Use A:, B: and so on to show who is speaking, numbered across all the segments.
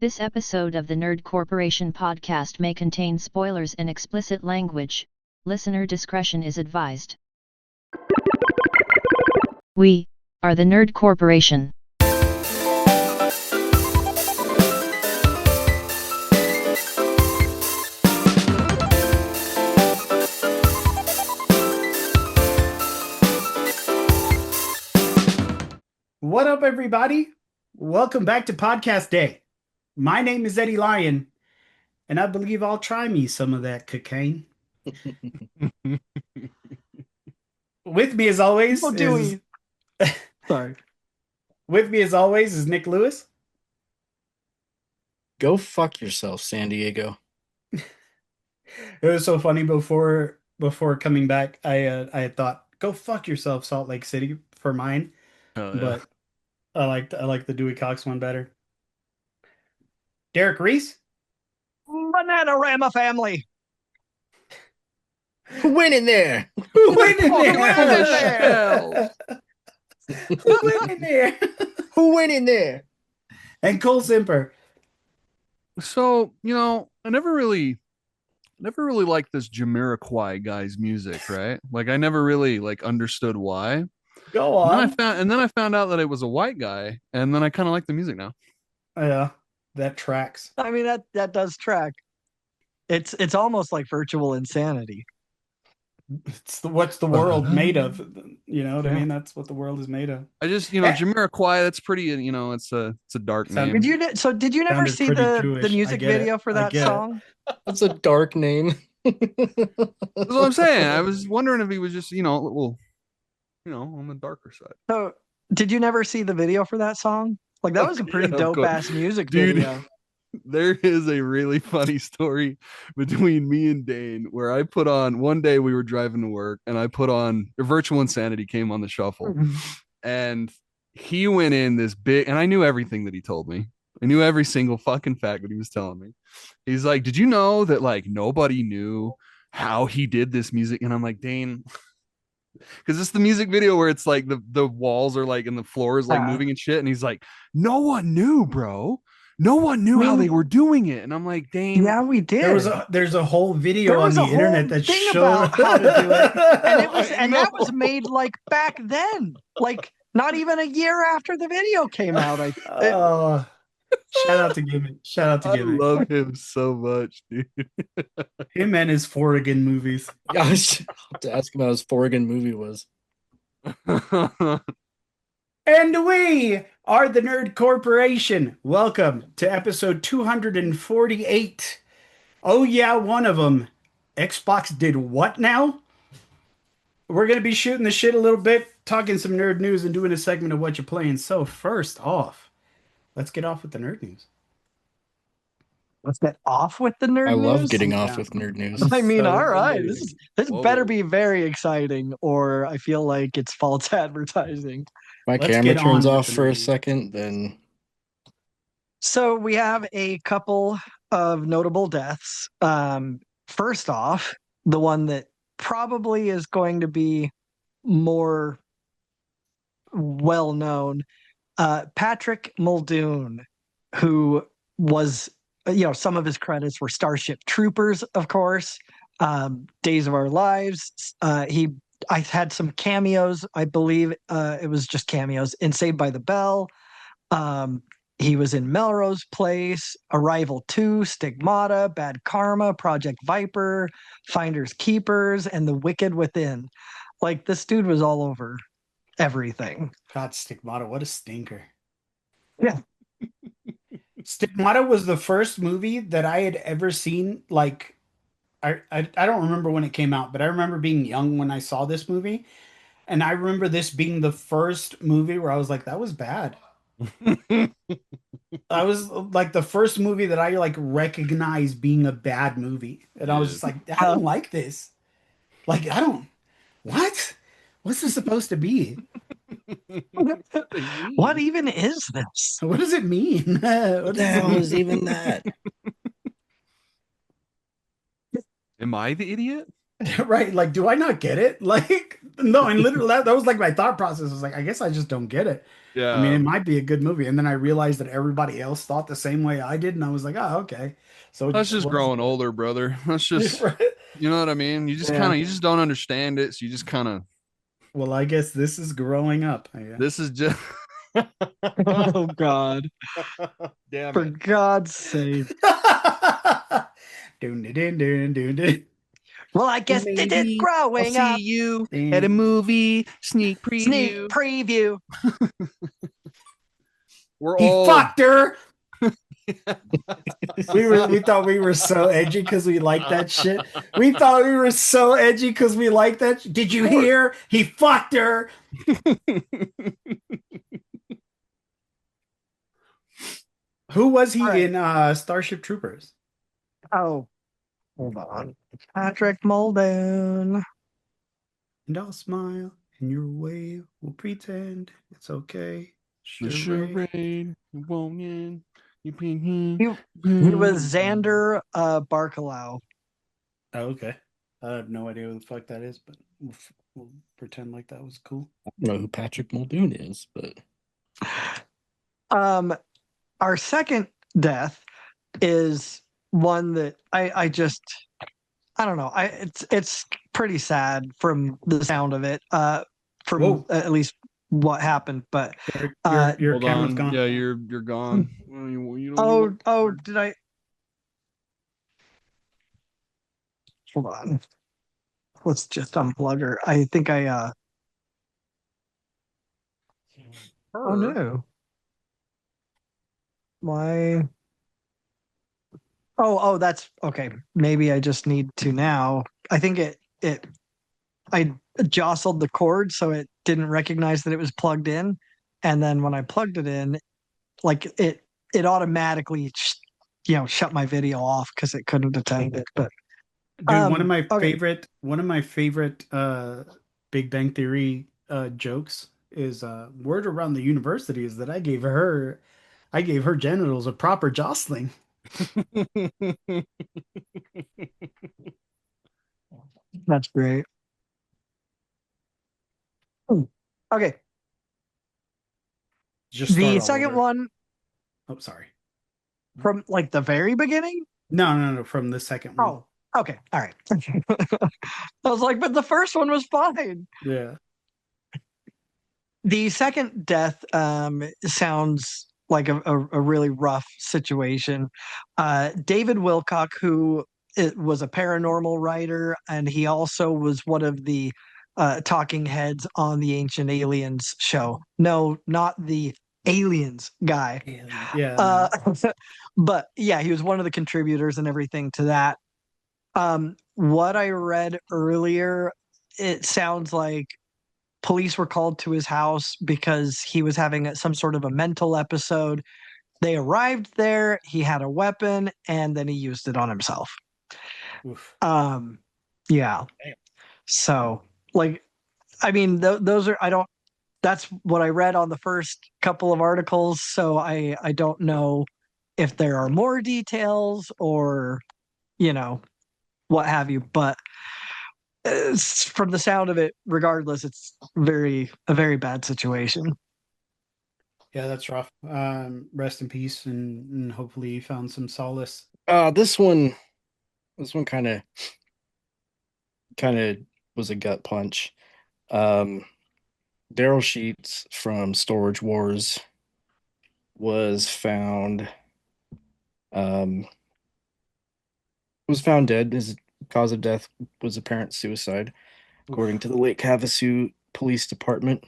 A: This episode of the Nerd Corporation podcast may contain spoilers and explicit language. Listener discretion is advised. We are the Nerd Corporation.
B: What up, everybody? Welcome back to Podcast Day. My name is Eddie Lyon, and I believe I'll try me some of that cocaine. With me, as always,
C: Sorry.
B: With me, as always, is Nick Lewis.
C: Go fuck yourself, San Diego.
B: It was so funny before coming back. I had thought, go fuck yourself, Salt Lake City, for mine.
D: Oh, yeah.
B: But I like the Dewey Cox one better. Derek Reese.
E: Bananarama family.
C: Who went in there?
B: Who went in
E: Who
B: there? Who went in there?
C: Who went in there?
B: And Cole Simper.
D: So, I never really liked this Jamiroquai guy's music, right? Like, I never really understood why.
B: Go on.
D: And then I found out that it was a white guy, and then I kind of like the music now.
B: Yeah, that tracks.
E: I mean that does track. It's almost like virtual insanity.
B: It's what's the world made of? You know what I mean? That's what the world is made of.
D: I just, Jamiroquai, that's pretty, it's a dark name.
E: Did you never
B: Sounded
E: see
B: pretty
E: the
B: Jewish.
E: music
B: I get
E: video
B: it.
E: for
B: I
E: that
B: get it.
E: song?
C: That's a dark name.
D: That's what I'm saying. I was wondering if he was just, a little, on the darker side.
E: So did you never see the video for that song? Like that was a pretty
D: Yeah, of
E: dope
D: course.
E: ass music
D: Dude.
E: video.
D: There is a really funny story between me and Dane where I put on one day we were driving to work and I put on Virtual Insanity came on the shuffle and he went in this big and I knew everything that he told me. I knew every single fucking fact that he was telling me. He's like, did you know that nobody knew how he did this music? And I'm like, Dane, because it's the music video where it's the walls are and the floor is moving and shit. And he's like, no one knew, bro. No one knew how they were doing it. And I'm like, Dane.
E: Yeah, we did.
B: There's a whole video
E: There
B: on
E: was
B: the
E: a whole
B: internet that
E: thing
B: shows
E: about how to do it.
B: it.
E: And that was made back then. Not even a year after the video came out.
B: Oh, shout out to Gimmick. Shout out to
D: I
B: Gimmick.
D: love him so much, dude.
B: Him and his Forrigan movies.
C: I was about to ask him how his Forrigan movie was.
B: And we are the Nerd Corporation. Welcome to episode 248. Oh yeah, one of them. Xbox did what now? We're going to be shooting the shit a little bit, talking some nerd news and doing a segment of Whatcha Playin. So first off, let's get off with the nerd news.
E: Let's get off with the nerd
C: I love
E: news.
C: getting off
B: Yeah.
C: with nerd news.
E: I mean,
B: So
E: all right.
B: amazing.
E: This
D: Whoa.
E: better be very exciting, or I feel like it's false advertising.
C: My
B: Let's
C: camera
B: get
C: turns
B: on with
C: off
B: the
C: for a
B: news.
C: second, then
E: So we have a couple of notable deaths. First off, the one that probably is going to be more well known, Patrick Muldoon, who was, some of his credits were Starship Troopers, of course, Days of Our Lives. I had some cameos. I believe it was just cameos in Saved by the Bell. He was in Melrose Place, Arrival 2, Stigmata, Bad Karma, Project Viper, Finders Keepers, and The Wicked Within. This dude was all over everything.
B: God, Stigmata, what a stinker.
E: Yeah.
B: Stigmata was the first movie that I had ever seen. I don't remember when it came out, but I remember being young when I saw this movie. And I remember this being the first movie where I was like, that was bad. I was the first movie that I recognized being a bad movie. And I was just like, I don't like this. I don't, what? What's this supposed to be?
E: What even is this?
B: What does it mean?
C: what the hell is even that?
D: Am I the idiot?
B: Right, do I not get it? No, and literally that was like my thought process. I was like, I guess I just don't get it. I mean,
D: Yeah,
B: it might be a good movie, and then I realized that everybody else thought the same way I did, and I was like, oh, okay. So
D: that's
B: it
D: just
B: was
D: growing older, brother. That's just,
B: right.
D: you know what I mean? You just
E: Yeah.
D: kind of, you just don't understand it. So you just kind of,
B: Well, I guess this is growing up. Yeah.
D: this is just,
E: Oh God.
D: damn
E: For
D: it.
E: God's sake.
B: Dun, dun, dun, dun, dun, dun.
E: Well, I guess it is
D: Maybe I'll
E: growing
D: see
E: up.
D: you at a
B: Dun.
D: movie sneak
E: Sneak
D: preview.
E: preview.
D: We're
B: He
D: all
B: fucked her. We thought we were so edgy because we liked that shit. We thought we were so edgy because we liked that. Did you hear? He fucked her. Who was
E: All
B: he
E: right.
B: in Starship Troopers?
E: Oh, hold on. Patrick Muldoon.
B: And I'll smile in your way. We'll pretend it's okay.
D: the
B: Charade.
D: charade. You won't in. You bring
E: He, he was Xander Barkalow.
B: Oh, okay. I have no idea who the fuck that is, but we'll pretend like that was cool.
C: I don't know who Patrick Muldoon is, but
E: Our second death is one that I just I don't know. It's pretty sad from the sound of it. From
B: Whoa,
E: at least what happened. But
B: your
D: Hold
B: camera's
D: on.
B: gone.
D: Yeah, you're gone. Well, you don't
E: oh
D: need
E: oh
D: to-
E: did I hold on. Let's just unplug her. I think I oh
D: Her?
E: no. Why oh that's okay. Maybe I just need to now. I think it I jostled the cord so it didn't recognize that it was plugged in. And then when I plugged it in, like it automatically shut my video off because it couldn't detect it. But
B: Dude, one of my
E: okay.
B: favorite Big Bang Theory jokes is word around the university is that I gave her genitals a proper jostling.
E: That's great. Okay.
B: Just start
E: The
B: all
E: second
B: over.
E: one
B: Oh, sorry.
E: from like the very beginning.
B: No, from the second one.
E: Oh, okay. All right. I was like, but the first one was fine.
B: Yeah.
E: The second death sounds like a really rough situation. David Wilcock, who was a paranormal writer, and he also was one of the talking heads on the Ancient Aliens show. No, not the Aliens guy.
B: Yeah.
E: Uh, but yeah, he was one of the contributors and everything to that. What I read earlier, it sounds like police were called to his house because he was having some sort of a mental episode. They arrived there, he had a weapon, and then he used it on himself.
B: Oof.
E: Yeah. So, like, I mean, those are, I don't, that's what I read on the first couple of articles. So I don't know if there are more details or, you know, what have you. But from the sound of it, regardless, it's a very bad situation.
B: Yeah, that's rough. Rest in peace, and hopefully you found some solace.
C: this one kind of was a gut punch. Um, Daryl Sheets from Storage Wars was um found dead. His cause of death was apparent suicide, according to the Lake Havasu Police Department.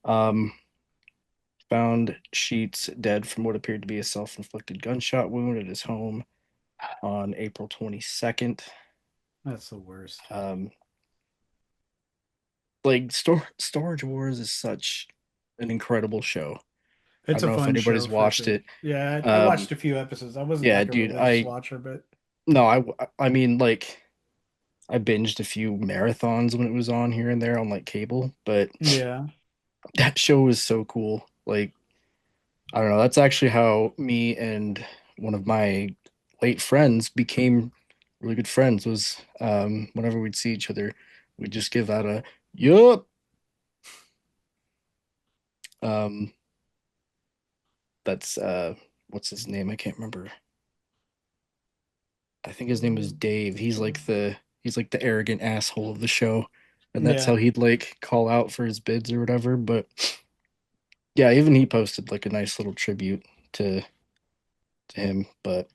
C: Um, Found Sheets dead from what appeared to be a self-inflicted gunshot wound at his home on April 22nd.
B: That's the worst.
C: Like Storage Wars is such an incredible show. I
B: It's
C: don't
B: a
C: know if
B: fun
C: anybody's
B: show for
C: watched
B: sure.
C: it.
B: Yeah, I
C: Um,
B: watched a few episodes. I wasn't
C: yeah,
B: like a
C: dude,
B: religious watcher, but
C: no, I mean like I binged a few marathons when it was on here and there on like cable, but
B: yeah.
C: that show was so cool. Like I don't know, that's actually how me and one of my late friends became really good friends was whenever we'd see each other, we'd just give out a Yup. Um, that's what's his name? I can't remember. I think his name is Dave. He's like the arrogant asshole of the show. And that's
B: Yeah.
C: how he'd like call out for his bids or whatever. But yeah, even he posted like a nice little tribute to him. But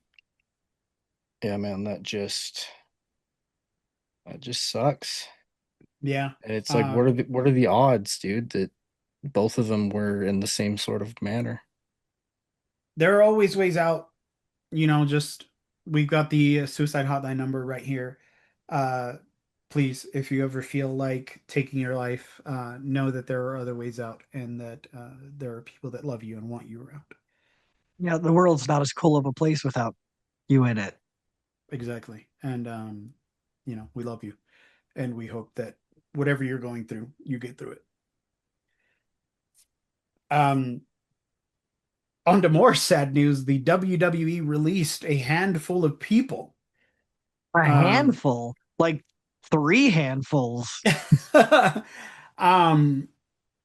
C: yeah, man, that just sucks.
B: Yeah.
C: And it's like, what are
B: Um,
C: the odds, dude, that both of them were in the same sort of manner?
B: there are always ways out, just we've got the suicide hotline number right here. Uh, please, if you ever feel like taking your life, know that there are other ways out and that there are people that love you and want you around.
E: Yeah, the world's not as cool of a place without you in it.
B: Exactly. And, we love you and we hope that whatever you're going through, you get through it. Um, On to more sad news, the WWE released a handful of people.
E: A
B: Um,
E: handful, like three handfuls.
B: um,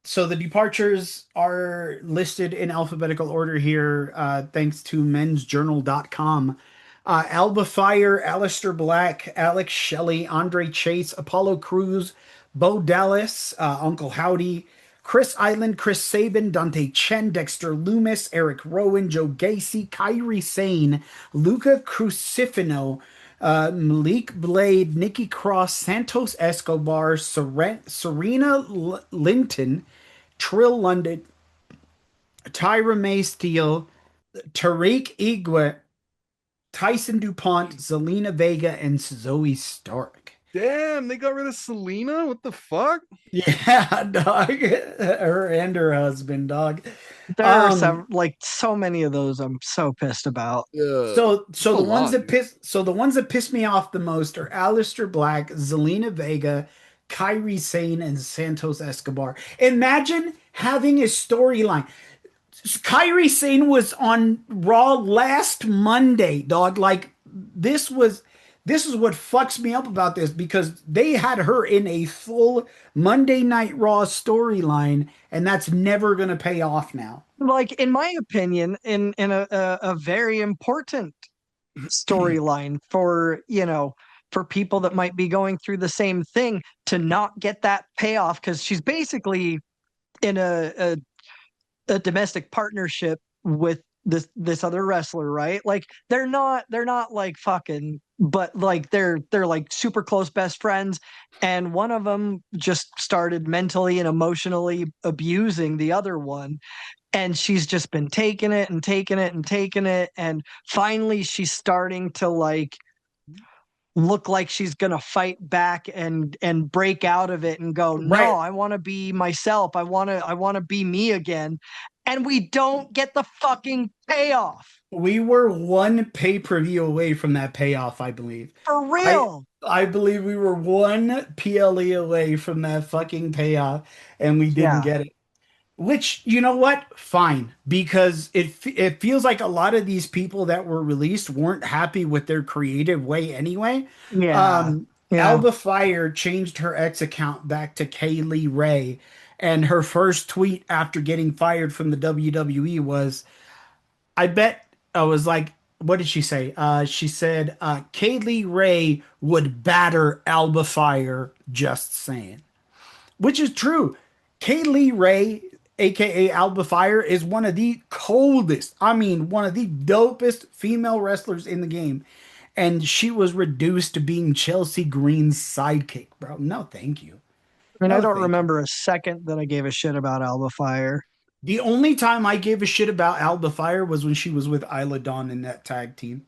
B: so the departures are listed in alphabetical order here, thanks to mensjournal.com. Alba Fire, Aleister Black, Alex Shelley, Andre Chase, Apollo Cruz, Bo Dallas, Uncle Howdy, Chris Island, Chris Sabin, Dante Chen, Dexter Loomis, Eric Rowan, Joe Gacy, Kyrie Sane, Luca Crucifino, Malik Blade, Nikki Cross, Santos Escobar, Serena Linton, Trill London, Tyra May Steele, Tariq Igwe, Tyson DuPont, Zelina Vega, and Zoe Stark.
D: Damn, they got rid of Selena. What the fuck?
B: Yeah, dog. Her and her husband, dog.
E: There are
B: Um,
E: like so many of those I'm so pissed about.
D: Yeah,
B: so
D: a
B: the ones
D: lot,
B: that
D: dude.
B: piss me off the most are Aleister Black, Zelina Vega, Kyrie Sane, and Santos Escobar. Imagine having a storyline. Kyrie Sane was on Raw last Monday, dog. Like this is what fucks me up about this because they had her in a full Monday Night Raw storyline, and that's never gonna pay off now.
E: Like in my opinion, in a very important storyline for for people that might be going through the same thing to not get that payoff because she's basically in a domestic partnership with this other wrestler, right? Like they're not like fucking, but like they're like super close best friends, and one of them just started mentally and emotionally abusing the other one, and she's just been taking it and taking it and taking it, and finally she's starting to like look like she's gonna fight back and break out of it and go, no,
B: Right.
E: I want to be myself, I want to be me again, and we don't get the fucking payoff.
B: We were one pay-per-view away from that payoff, I believe.
E: For
B: I
E: real.
B: I believe we were one PLE away from that fucking payoff, and we didn't
E: Yeah,
B: get it. Which, you know what? Fine, because it feels like a lot of these people that were released weren't happy with their creative way anyway.
E: yeah,
B: Um,
E: yeah.
B: Alba Fire changed her X account back to Kaylee Ray, and her first tweet after getting fired from the WWE was, I bet I was like, what did she say? She said, Kaylee Ray would batter Alba Fire, just saying. Which is true. Kaylee Ray, aka Alba Fire, is one of the coldest, I mean, one of the dopest female wrestlers in the game. And she was reduced to being Chelsea Green's sidekick, bro. No, thank you.
E: I mean, I
B: No,
E: don't
B: thank you.
E: remember a second that I gave a shit about Alba Fire.
B: The only time I gave a shit about Alba Fire was when she was with Isla Dawn in that tag team.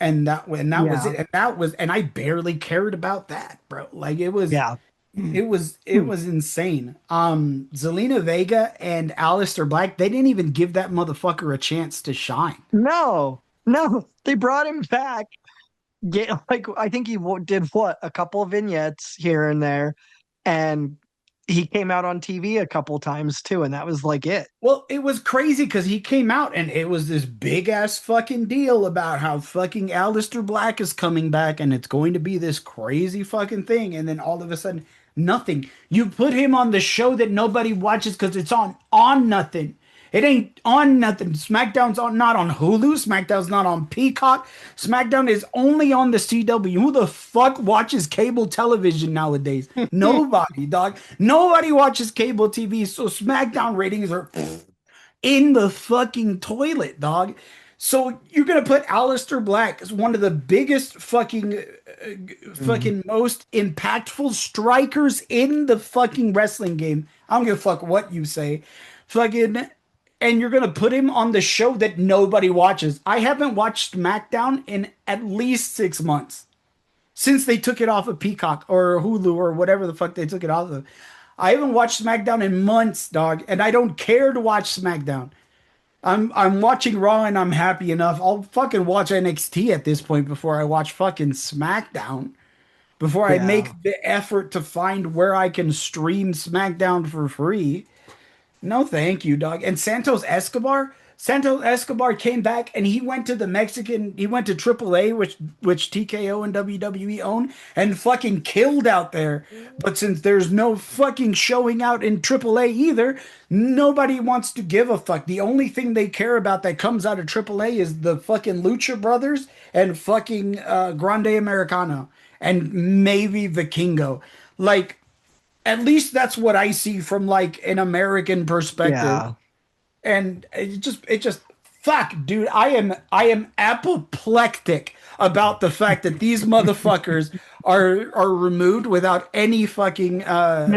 B: And that was
E: Yeah,
B: it. And I barely cared about that, bro. Like it was
E: yeah.
B: it was insane. Zelina Vega and Aleister Black, they didn't even give that motherfucker a chance to shine.
E: No, no, they brought him back. Yeah, like I think he did what, a couple of vignettes here and there, and he came out on TV a couple times too, and that was like it.
B: Well, it was crazy because he came out and it was this big ass fucking deal about how fucking Aleister Black is coming back and it's going to be this crazy fucking thing. And then all of a sudden, Nothing. You put him on the show that nobody watches because it's on nothing. It ain't on nothing. SmackDown's not on Hulu. SmackDown's not on Peacock. SmackDown is only on the CW. Who the fuck watches cable television nowadays? Nobody, dog. Nobody watches cable TV. So SmackDown ratings are in the fucking toilet, dog. So you're gonna put Aleister Black as one of the biggest fucking most impactful strikers in the fucking wrestling game. I don't give a fuck what you say. Fucking and you're gonna put him on the show that nobody watches. I haven't watched SmackDown in at least 6 months since they took it off of Peacock or Hulu or whatever the fuck they took it off of. I haven't watched SmackDown in months, dog, and I don't care to watch SmackDown. I'm watching Raw and I'm happy enough. I'll fucking watch NXT at this point before I watch fucking SmackDown. Before I
E: Yeah.
B: make the effort to find where I can stream SmackDown for free. No, thank you, dog. And Santos Escobar came back and he went to he went to AAA, which TKO and WWE own, and fucking killed out there. But since there's no fucking showing out in AAA either, nobody wants to give a fuck. The only thing they care about that comes out of AAA is the fucking Lucha Brothers and fucking Grande Americano and maybe Vikingo. Like, at least that's what I see from like an American perspective.
E: Yeah.
B: And it just fuck, dude. I am apoplectic about the fact that these motherfuckers are removed without any fucking
E: You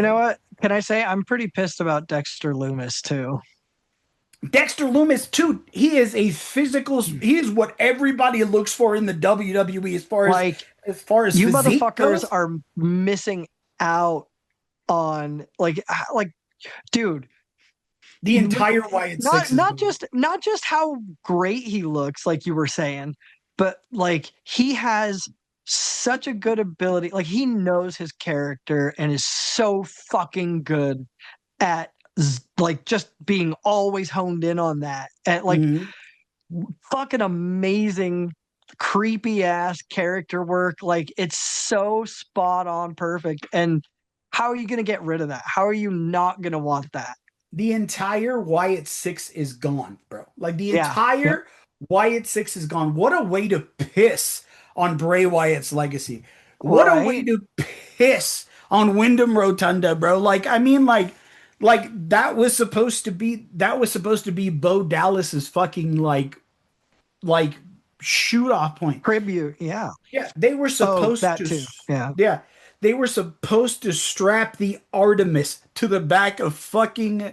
E: know what? Can I say I'm pretty pissed about Dexter Loomis too?
B: Dexter Loomis too. He is a physical. He is what everybody looks for in the WWE
E: Like,
B: as far as
E: you
B: physique
E: motherfuckers
B: goes.
E: are missing out on like, dude,
B: The entire Wyatt Six is
E: not
B: gone.
E: just how great he looks, like you were saying, but like he has such a good ability. Like, he knows his character and is so fucking good at like just being always honed in on that. And like,
B: Mhm.
E: fucking amazing creepy ass character work. Like, it's so spot on perfect. And how are you going to get rid of that? How are you not going to want that?
B: The entire Wyatt Six is gone, bro. Like the
E: Yeah. Yep.
B: entire Wyatt Six is gone. What a way to piss on Bray Wyatt's legacy. What a way
E: Right.
B: to piss on Wyndham Rotunda, bro. Like, I mean, like that was supposed to be Bo Dallas's fucking like shoot off point.
E: Tribute. Yeah.
B: Yeah, they were
E: Oh,
B: supposed
E: that
B: to.
E: too. Yeah.
B: Yeah, they were supposed to strap the Artemis to the back of fucking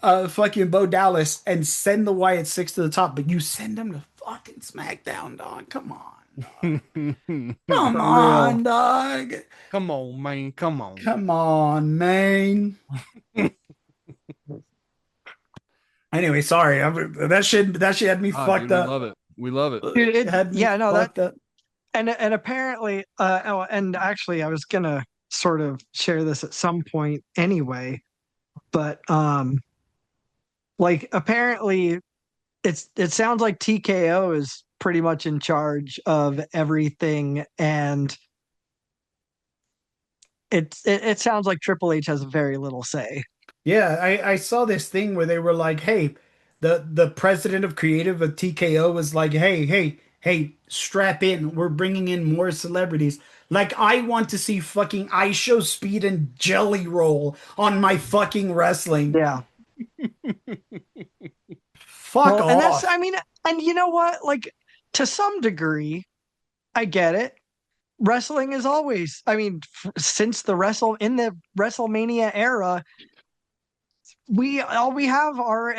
B: Bo Dallas and send the Wyatt Six to the top, but you send them to fucking SmackDown, dog. Come on, come
E: For
B: on,
E: real.
B: dog.
D: Come on, man. Come on.
B: Come on, man. Anyway, sorry. That shit had me
D: Ah,
B: fucked
D: dude, we
B: up.
D: love it. We love it.
E: Dude,
B: It had me
E: yeah, no, that
B: fucked up.
E: and apparently and actually I was gonna sort of share this at some point anyway, but like, apparently it sounds like TKO is pretty much in charge of everything, and it sounds like Triple H has very little say.
B: Yeah, I saw this thing where they were like, "Hey, the president of creative of TKO was like, hey, strap in. We're bringing in more celebrities. Like, I want to see fucking I Show Speed and Jelly Roll on my fucking wrestling.
E: Yeah.
B: Fuck
E: Well, and that's,
B: off."
E: I mean, and you know what? Like, to some degree, I get it. Wrestling is always, I mean, since the WrestleMania era, all we have are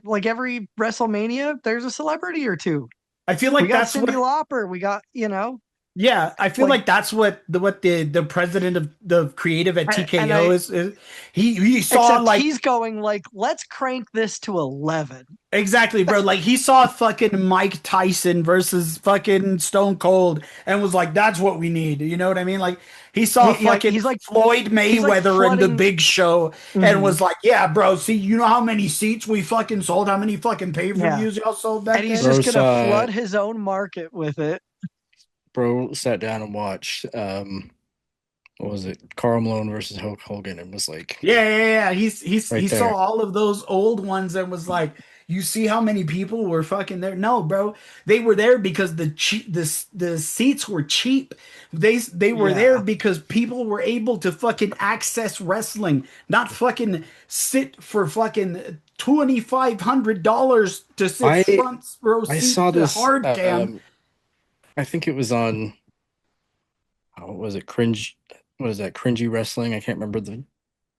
E: like every WrestleMania, there's a celebrity or two.
B: I feel
E: We
B: like
E: got
B: that's
E: Cyndi
B: what.
E: Lauper. We got,
B: Yeah, I feel
E: like,
B: like that's what the president of the creative at
E: and
B: TKO is. He saw
E: except
B: like
E: he's going like, let's crank this to 11.
B: exactly, bro. Like he saw fucking Mike Tyson versus fucking Stone Cold and was like, "That's what we need." You know what I mean? Like he saw fucking
E: He's like
B: Floyd Mayweather in the
E: flooding.
B: Big Show and
E: Mhm.
B: was like, "Yeah, bro. See, you know how many seats we fucking sold? How many fucking pay-per-views y'all sold back
E: And he's
B: then?"
E: just
C: Bro
E: gonna
C: saw-
E: flood his own market with it.
C: Bro sat down and watched what was it? Karl Malone versus Hulk Hogan. It was like
B: Yeah.
C: right
B: He saw
C: there.
B: all of those old ones and was like, "You see how many people were fucking there?" No, bro, they were there because the seats were cheap. They were there
E: Yeah.
B: because people were able to fucking access wrestling, not fucking sit for fucking $2,500 to sit
C: I
B: front row
C: I
B: seat
C: saw
B: to
C: this.
B: hard cam.
C: I think it was on. What was it? Cringe. What is that? Cringy wrestling. I can't remember the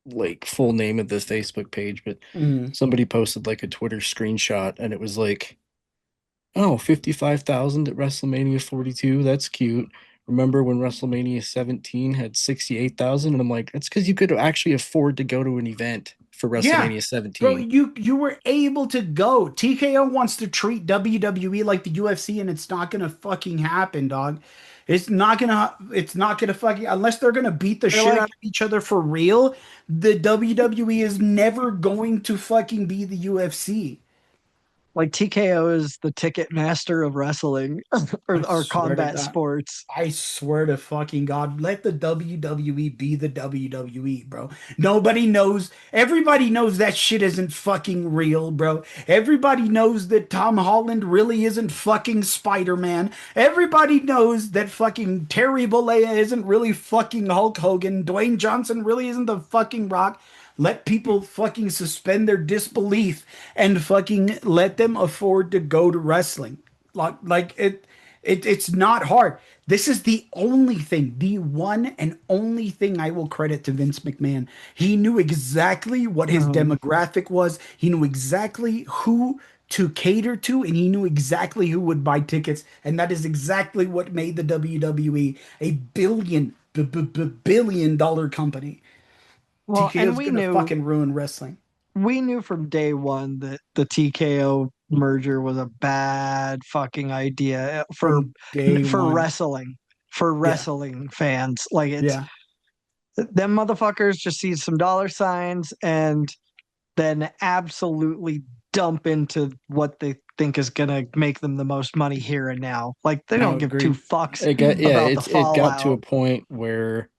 C: like full name of this Facebook page, but
B: Mm.
C: somebody posted like a Twitter screenshot, and it was like, oh, 55,000 at WrestleMania 42. That's cute. Remember when WrestleMania 17 had 68,000? And I'm like, that's because you could actually afford to go to an event for
B: Yeah.
C: WrestleMania
B: Bro,
C: 17.
B: you were able to go. TKO wants to treat WWE like the UFC, and it's not gonna fucking happen, dog. It's not gonna fucking, unless they're gonna beat the
E: They're
B: shit
E: like
B: out of each other for real. The WWE is never going to fucking be the UFC.
E: TKO is the ticket master of wrestling
B: I
E: or
B: swear to
E: combat
B: God.
E: sports.
B: I swear to fucking God, let the WWE be the WWE, bro. Nobody knows. Everybody knows that shit isn't fucking real, bro. Everybody knows that Tom Holland really isn't fucking Spider-Man. Everybody knows that fucking Terry Bollea isn't really fucking Hulk Hogan. Dwayne Johnson really isn't the fucking Rock. Let people fucking suspend their disbelief and fucking let them afford to go to wrestling. It's not hard. This is the only thing, the one and only thing I will credit to Vince McMahon. He knew exactly what his
E: Um,
B: demographic was. He knew exactly who to cater to, and he knew exactly who would buy tickets. And that is exactly what made the WWE a billion dollar company.
E: well,
B: TKO
E: and
B: is gonna fucking ruin wrestling.
E: we knew from day one that the TKO merger was a bad fucking idea
B: From day
E: for
B: one.
E: wrestling for
B: Yeah,
E: wrestling fans. Like it's
B: yeah.
E: them motherfuckers just see some dollar signs and then absolutely dump into what they think is gonna make them the most money here and now. Like they don't
B: No,
E: give two
B: agreed.
E: fucks about the
C: It got to a
E: fallout.
C: point where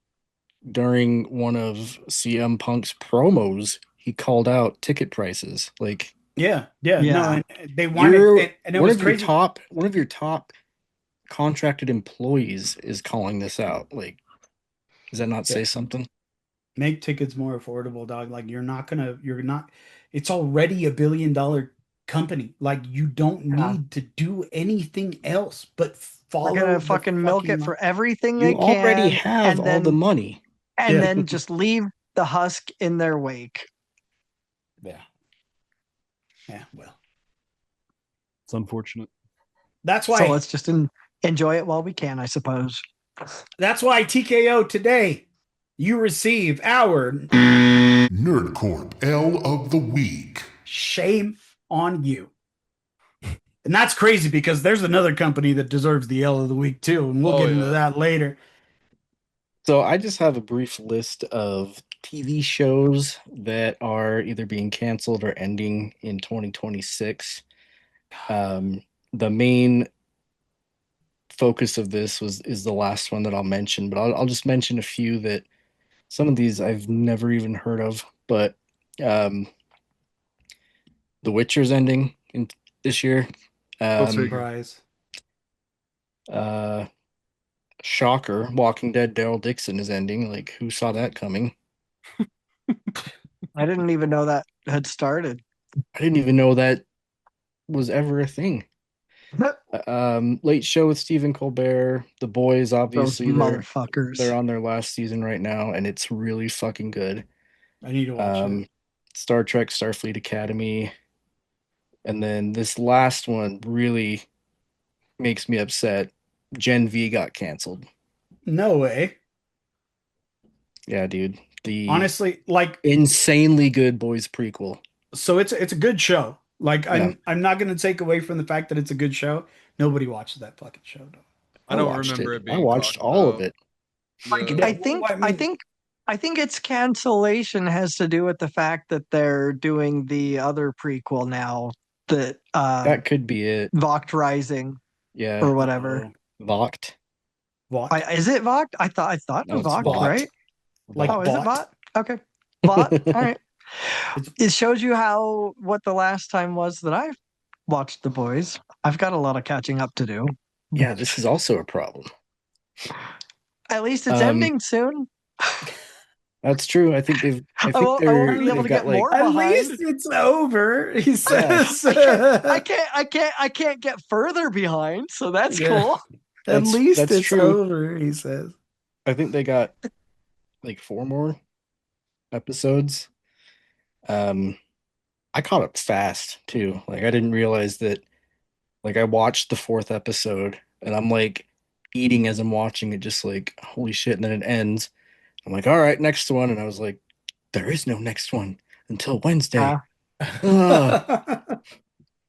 C: during one of CM Punk's promos, he called out ticket prices. Like
B: Yeah, no,
E: Yeah.
B: and they wanted,
C: you're
B: and it was crazy.
C: one of your top contracted employees is calling this out. Like, does that not
B: Yeah,
C: say something?
B: make tickets more affordable, dog. Like you're not. It's already a billion dollar company. Like you don't
E: Yeah.
B: need to do anything else but
E: They're
B: follow
E: gonna
B: the
E: fucking milk
B: fucking
E: it
B: line.
E: for everything they
C: You already
E: can
C: have all the money.
E: and
B: Yeah,
E: then just leave the husk in their wake.
B: yeah, yeah. Well,
D: It's unfortunate.
B: that's
E: So
B: why.
E: let's just enjoy it while we can, I suppose.
B: That's why TKO today. You receive our
F: Nerdcorp L of the Week.
B: shame on you. And that's crazy because there's another company that deserves the L of the week too, and we'll
D: Oh
B: get into
D: yeah.
B: that later.
C: So I just have a brief list of TV shows that are either being canceled or ending in 2026. The main focus of this is the last one that I'll mention, but I'll just mention a few that some of these I've never even heard of. But um, The Witcher's ending in this year.
D: Go
C: Um,
D: figure.
B: Surprise.
C: uh, Shocker, Walking Dead Daryl Dixon is ending. Like, who saw that coming?
E: I didn't even know that had started.
C: I didn't even know that was ever a thing. Late Show with Stephen Colbert. The Boys,
E: Those
C: obviously, they're
E: motherfuckers.
C: on their last season right now, and it's really fucking good.
B: I need to watch it.
C: Star Trek, Starfleet Academy, and then this last one really makes me upset. Gen V got canceled.
B: No way.
C: Yeah, dude. The
B: Honestly, like,
C: insanely good Boys prequel.
B: so it's a good show. Like,
C: Yeah,
B: I'm not gonna take away from the fact that it's a good show. Nobody watches that fucking show. Though.
D: I
C: I
D: don't
C: watched it.
D: remember it
C: I
D: being
C: watched
D: talked
C: all of
D: about.
C: it.
D: Yeah.
B: Yeah,
E: I
B: well,
E: think
B: I
E: I
B: mean,
E: think I think its cancellation has to do with the fact that they're doing the other prequel now, that
C: That could be it.
E: Vogt Rising
C: Yeah,
E: or whatever.
B: oh,
C: Vogt.
B: Vought.
E: Is it Vought? I thought it
C: No,
E: was
C: it's
E: Vought,
C: Vought.
E: right?
B: Like
E: Oh, is it
B: bought.
E: Vought? Okay. Vought. All right.
B: It's-
E: It shows you what the last time was that I watched The Boys. I've got a lot of catching up to do.
C: Yeah, this is also a problem.
E: At least it's
C: Um,
E: ending soon.
C: That's true. I think
E: I won't be able
C: they've
E: to
C: got
E: get
C: like
E: more
B: At
E: behind.
B: least it's over, he says.
E: I can't get further behind, so that's
B: Yeah.
E: cool.
B: At least
C: that's
B: it's
C: true.
B: over, he says.
C: I think they got like 4 more episodes. I caught up fast too. Like I didn't realize that. Like I watched the 4th episode and I'm like eating as I'm watching it, just like holy shit. And then it ends. I'm like, all right, next one. And I was like, there is no next one until Wednesday. Ugh.
E: I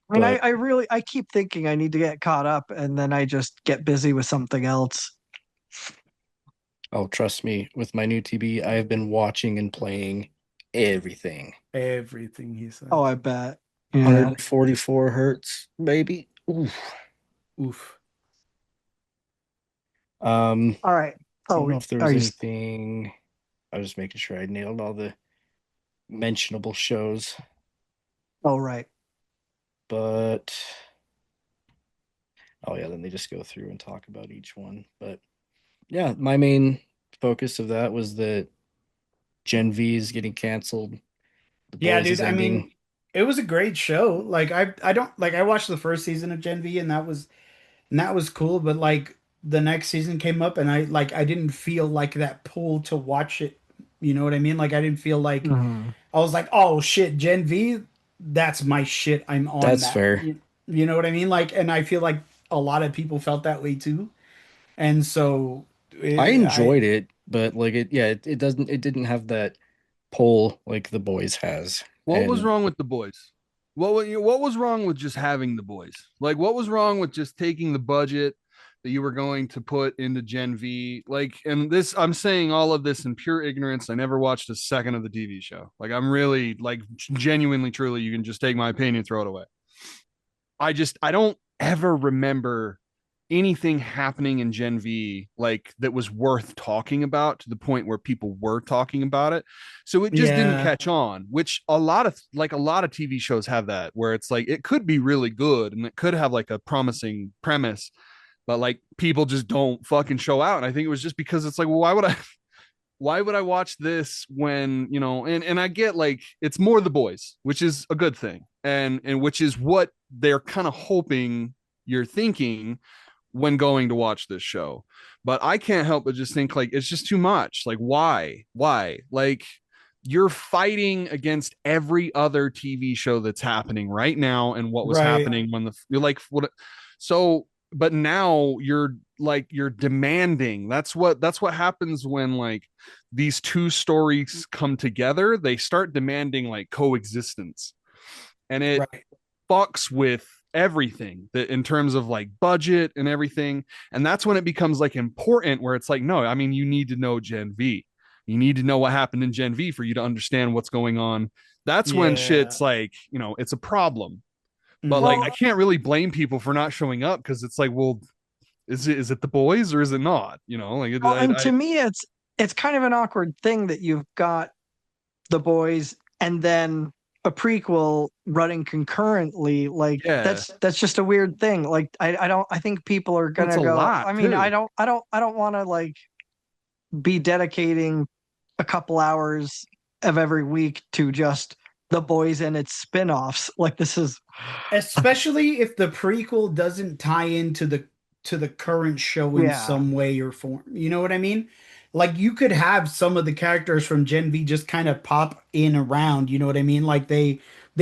E: mean,
C: But
E: I keep thinking I need to get caught up, and then I just get busy with something else.
C: oh, trust me, with my new TV, I have been watching and playing everything.
B: Everything, he says.
E: Oh, I bet. Yeah.
C: 144 hertz, baby. Oof.
B: Oof.
E: All right.
C: I don't
E: Oh,
C: know if there
E: are
C: was
E: you?
C: anything. I was just making sure I nailed all the mentionable shows,
E: Oh, right.
C: but oh yeah, then they just go through and talk about each one. But yeah, my main focus of that was that Gen V is getting canceled. The
B: Yeah,
C: Boys
B: dude.
C: is
B: I
C: ending.
B: mean, it was a great show. Like I don't like I watched the first season of Gen V and that was cool, but like the next season came up and I didn't feel like that pull to watch it. You know what I mean? Like I didn't feel like
E: Mhm.
B: I was like, "Oh shit, Gen V, that's my shit. I'm on
C: That's
B: that."
C: fair.
B: You know what I mean? Like and I feel like a lot of people felt that way too. And so
C: I
B: I
C: enjoyed it, but like it didn't have that pull like The Boys has.
D: What was
C: And
D: wrong with the boys? What was wrong with just having the boys? Like, what was wrong with just taking the budget that you were going to put into Gen V? Like, and this, I'm saying all of this in pure ignorance. I never watched a second of the TV show. Like, I'm really, like, genuinely, truly, you can just take my opinion, throw it away. I don't ever remember anything happening in Gen V like that was worth talking about to the point where people were talking about it. So it just didn't
B: yeah.
D: catch on, which a lot of TV shows have that where it's like it could be really good and it could have like a promising premise, but like people just don't fucking show out. And I think it was just because it's like, well, why would I watch this when, you know, and I get like it's more the boys, which is a good thing. And which is what they're kind of hoping you're thinking when going to watch this show. But I can't help but just think like it's just too much. Like why? Why? Like you're fighting against every other TV show that's happening right now and what was
B: Right.
D: happening when you're like what so but now you're demanding. That's what happens when like these two stories come together. They start demanding like coexistence. And it
B: Right.
D: fucks with everything that in terms of like budget and everything. And that's when it becomes like important where it's like, no, I mean, you need to know Gen V. You need to know what happened in Gen V for you to understand what's going on. That's when
B: Yeah.
D: shit's like, you know, it's a problem. But like I
B: Mhm.
E: Well,
D: can't really blame people for not showing up because it's like, well, is it the boys or is it not? You know, like
E: and to me, it's kind of an awkward thing that you've got The Boys and then a prequel running concurrently. Like
D: yeah,
E: that's just a weird thing. Like I don't I think people are
D: well, it's
E: gonna
D: a
E: go.
D: lot
E: I mean,
D: too.
E: I don't want to like be dedicating a couple hours of every week to just The Boys and its spin-offs. Like this is
B: Especially if the prequel doesn't tie into the current show in
E: yeah,
B: some way or form. You know what I mean? Like you could have some of the characters from Gen V just kind of pop in around, you know what I mean? Like they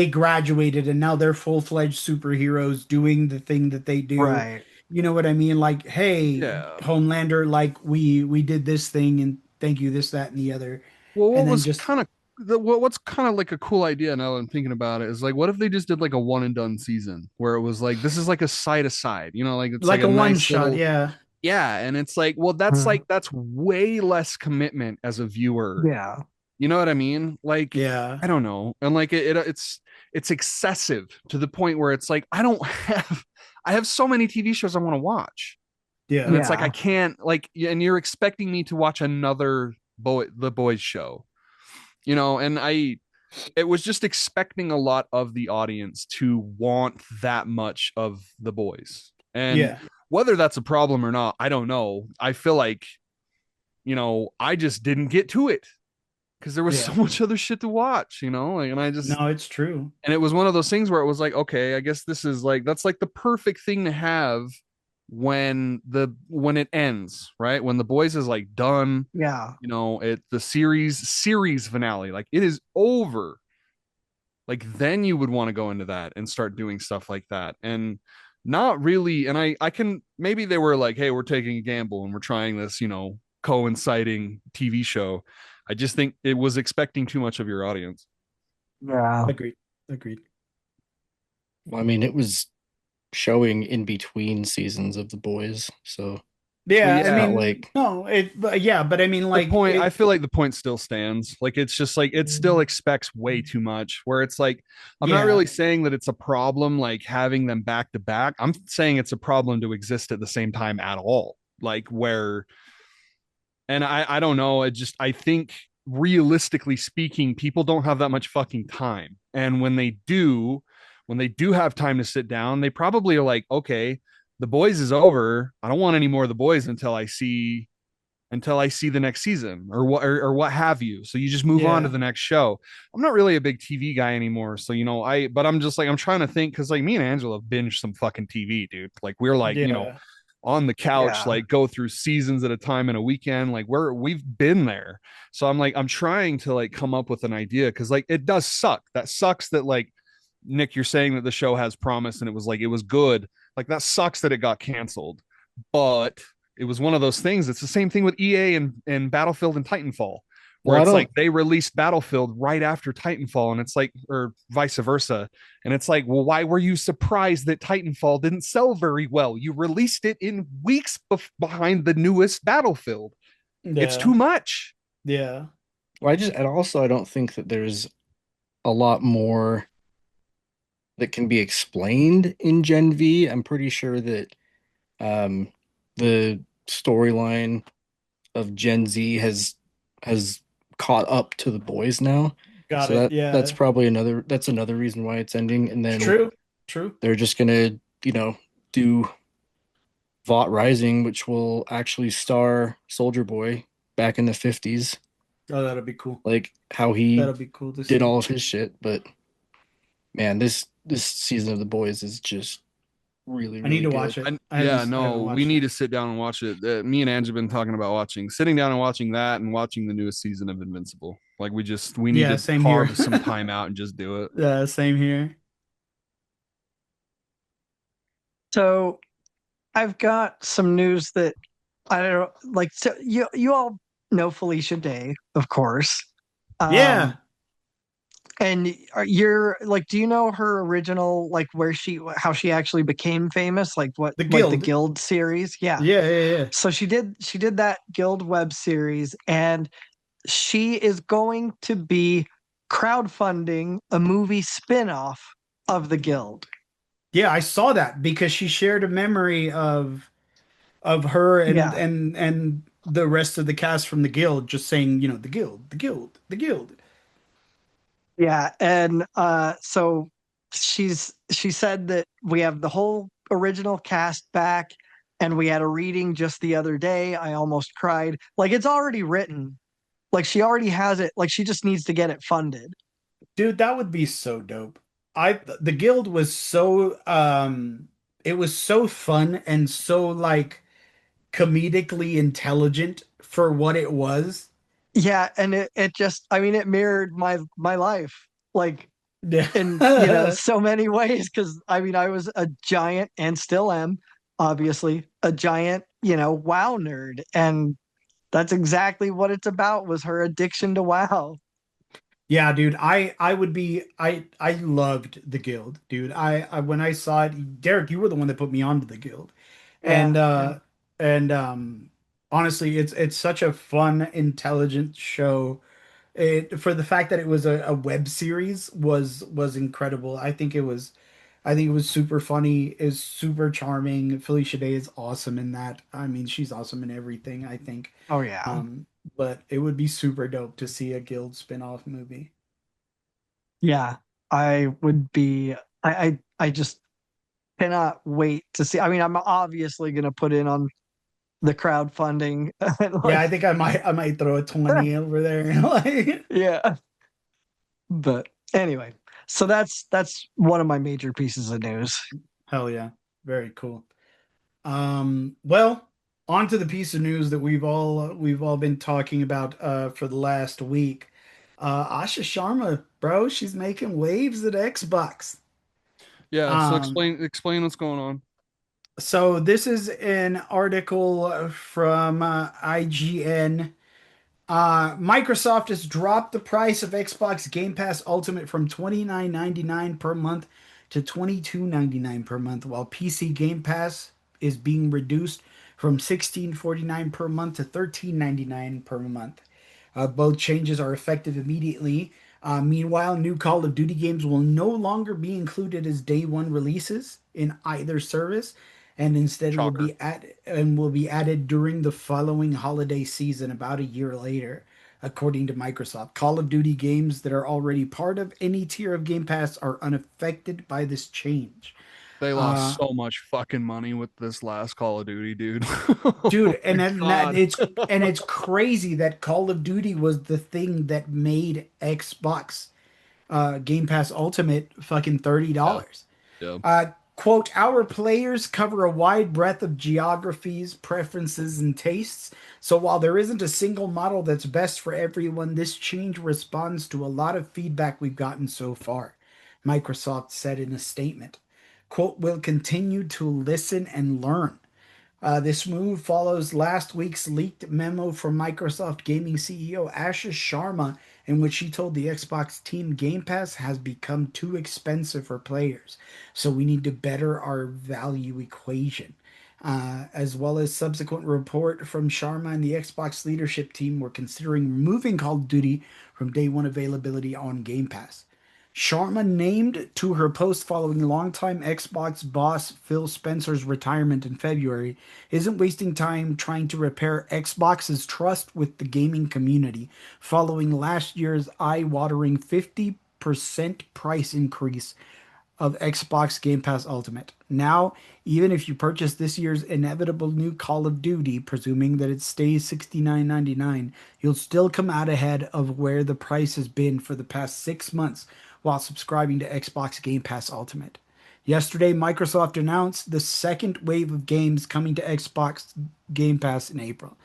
B: graduated and now they're full-fledged superheroes doing the thing that they do.
E: right.
B: You know what I mean? Like, hey,
D: Yeah.
B: Homelander, like we did this thing and thank you, this, that, and the other.
D: Well,
B: And
D: what
B: then
D: was
B: just
D: kind of what's kind of like a cool idea now that I'm thinking about it is like, what if they just did like a one and done season where it was like, this is like a side aside, you know, like it's like
B: like
D: a
B: a one
D: nice
B: shot,
D: little,
B: yeah.
D: yeah. And it's like, well,
E: Mhm.
D: that's way less commitment as a viewer.
E: Yeah.
D: You know what I mean? Like,
B: Yeah.
D: I don't know. And like it's excessive to the point where it's like, I have so many TV shows I want to watch. And
B: Yeah.
D: it's like I
E: Yeah.
D: can't like, and you're expecting me to watch another the boys show, you know, and it was just expecting a lot of the audience to want that much of the boys. And
B: Yeah.
D: whether that's a problem or not, I don't know. I feel like, you know, I just didn't get to it because there was so
B: Yeah.
D: much other shit to watch, you know, like, and I just,
B: No, it's true.
D: and it was one of those things where it was like, okay, I guess this is like, that's like the perfect thing to have when it ends, right? When the boys is like done,
E: Yeah.
D: you know, the series finale, like it is over, like then you would want to go into that and start doing stuff like that. And not really, and I can, maybe they were like, hey, we're taking a gamble and we're trying this, you know, coinciding TV show. I just think it was expecting too much of your audience.
E: Yeah.
B: Agreed. Agreed.
C: I mean, it was showing in between seasons of The Boys, so
B: Yeah,
D: Well,
B: I
D: yeah,
C: not
B: mean,
C: like
B: no, but yeah, but I mean,
D: the
B: like,
D: point, I feel like the point still stands. Like it's just like it still expects way too much, where it's like I'm not
B: yeah,
D: really saying that it's a problem like having them back to back. I'm saying it's a problem to exist at the same time at all, like where, and I don't know, I think realistically speaking, people don't have that much fucking time, and when they do have time to sit down, they probably are like, okay, the boys is over, I don't want any more of the boys until I see the next season or what have you. So you just move on to
B: yeah,
D: the next show. I'm not really a big TV guy anymore. So, you know, but I'm just like, I'm trying to think because like me and Angela binged some fucking TV, dude. Like we're like, you know,
B: yeah,
D: on the couch,
E: Yeah.
D: like go through seasons at a time in a weekend. Like we've been there. So I'm like, I'm trying to like come up with an idea because like it does suck. That sucks that like Nick, you're saying that the show has promise and it was like it was good. Like that sucks that it got canceled. But it was one of those things. It's the same thing with EA and Battlefield and Titanfall, where
C: well, I
D: it's like
C: don't
D: they released Battlefield right after Titanfall, and it's like, or vice versa. And it's like, well, why were you surprised that Titanfall didn't sell very well? You released it in weeks behind the newest Battlefield. It's
B: yeah,
D: too much.
B: yeah,
C: well, and also I don't think that there's a lot more that can be explained in Gen V. I'm pretty sure that um the storyline of Gen Z has caught up to the boys now.
B: got
C: So
B: it.
C: that's
B: Yeah,
C: probably another reason why it's ending. And then
B: true, true.
C: they're just gonna, do Vought Rising, which will actually star Soldier Boy back in the 50s,
B: Oh, that'll be cool.
C: like how he
B: That'll be cool to
C: did
B: see.
C: all of his shit. But man, this season of The Boys is just really,
B: I need
C: really
B: to
C: good.
B: watch it.
D: Yeah,
B: I
D: no,
B: haven't
D: we
B: watched
D: need
B: it.
D: to sit down and watch it. Me and Ange have been talking about sitting down and watching that and watching the newest season of Invincible. Like we need
B: Yeah,
D: to
B: same here.
D: carve some time out and just do it.
B: Yeah, same here.
E: So I've got some news that I don't know, like, so you all know Felicia Day, of course.
B: Yeah,
E: Um, and you're like, do you know her original, like how she actually became famous? Like
B: the
E: like the
B: guild.
E: Guild series? Yeah.
B: Yeah, yeah, yeah.
E: So she did that Guild web series, and she is going to be crowdfunding a movie spin-off of the Guild.
B: Yeah, I saw that because she shared a memory of her and
E: Yeah.
B: and the rest of the cast from the guild just saying, the guild, the guild, the guild.
E: Yeah, and so she said that we have the whole original cast back, and we had a reading just the other day. I almost cried. Like it's already written. Like she already has it. Like she just needs to get it funded.
B: Dude, that would be so dope. The guild was so it was so fun and so like comedically intelligent for what it was.
E: Yeah, and it just I mean it mirrored my life. Like in
B: Yeah.
E: so many ways because I mean I was a giant and still am obviously a giant WoW nerd, and that's exactly what it's about was her addiction to WoW.
B: Yeah, dude, I would be I loved the guild, dude. I when I saw it, Derek, you were the one that put me onto the guild.
E: Yeah,
B: And
E: yeah,
B: honestly, it's such a fun, intelligent show. It for the fact that it was a web series was incredible. I think it was I think it was super funny, is super charming. Felicia Day is awesome in that. I mean, she's awesome in everything, I think.
E: Oh yeah.
B: Um, but it would be super dope to see a Guild spin-off movie.
E: Yeah. I would be I just cannot wait to see. I mean, I'm obviously gonna put in on the crowdfunding.
B: Yeah,
E: Like,
B: I think I might throw a 20 over there. Like,
E: yeah. But anyway, so that's one of my major pieces of news.
B: hell yeah. Very cool. Well, on to the piece of news that we've all been talking about for the last week. Asha Sharma, bro, she's making waves at Xbox.
D: Yeah, so
B: Um,
D: explain what's going on.
B: so this is an article from IGN. Microsoft has dropped the price of Xbox Game Pass Ultimate from $29.99 per month to $22.99 per month, while PC Game Pass is being reduced from $16.49 per month to $13.99 per month. Both changes are effective immediately. Meanwhile, new Call of Duty games will no longer be included as day one releases in either service, and instead
D: Shocker.
B: will be added during the following holiday season, about a year later, according to Microsoft. Call of Duty games that are already part of any tier of Game Pass are unaffected by this change.
D: They lost
B: Uh,
D: so much fucking money with this last Call of Duty, dude.
B: Dude,
D: Oh
B: and
D: my
B: that
D: God.
B: it's crazy that Call of Duty was the thing that made Xbox Game Pass Ultimate fucking
D: Yeah,
B: $30.
D: yeah.
B: Quote, our players cover a wide breadth of geographies, preferences, and tastes. So while there isn't a single model that's best for everyone, this change responds to a lot of feedback we've gotten so far, Microsoft said in a statement. Quote, we'll continue to listen and learn. This move follows last week's leaked memo from Microsoft Gaming CEO Asha Sharma, in which she told the Xbox team Game Pass has become too expensive for players, so we need to better our value equation. As well as subsequent report from Sharma and the Xbox leadership team were considering removing Call of Duty from day one availability on Game Pass. Sharma named to her post following longtime Xbox boss Phil Spencer's retirement in February isn't wasting time trying to repair Xbox's trust with the gaming community following last year's eye-watering 50% price increase of Xbox Game Pass Ultimate. Now, even if you purchase this year's inevitable new Call of Duty, presuming that it stays $69.99, you'll still come out ahead of where the price has been for the past 6 months while subscribing to Xbox Game Pass Ultimate. Yesterday, Microsoft announced the second wave of games coming to Xbox Game Pass in April.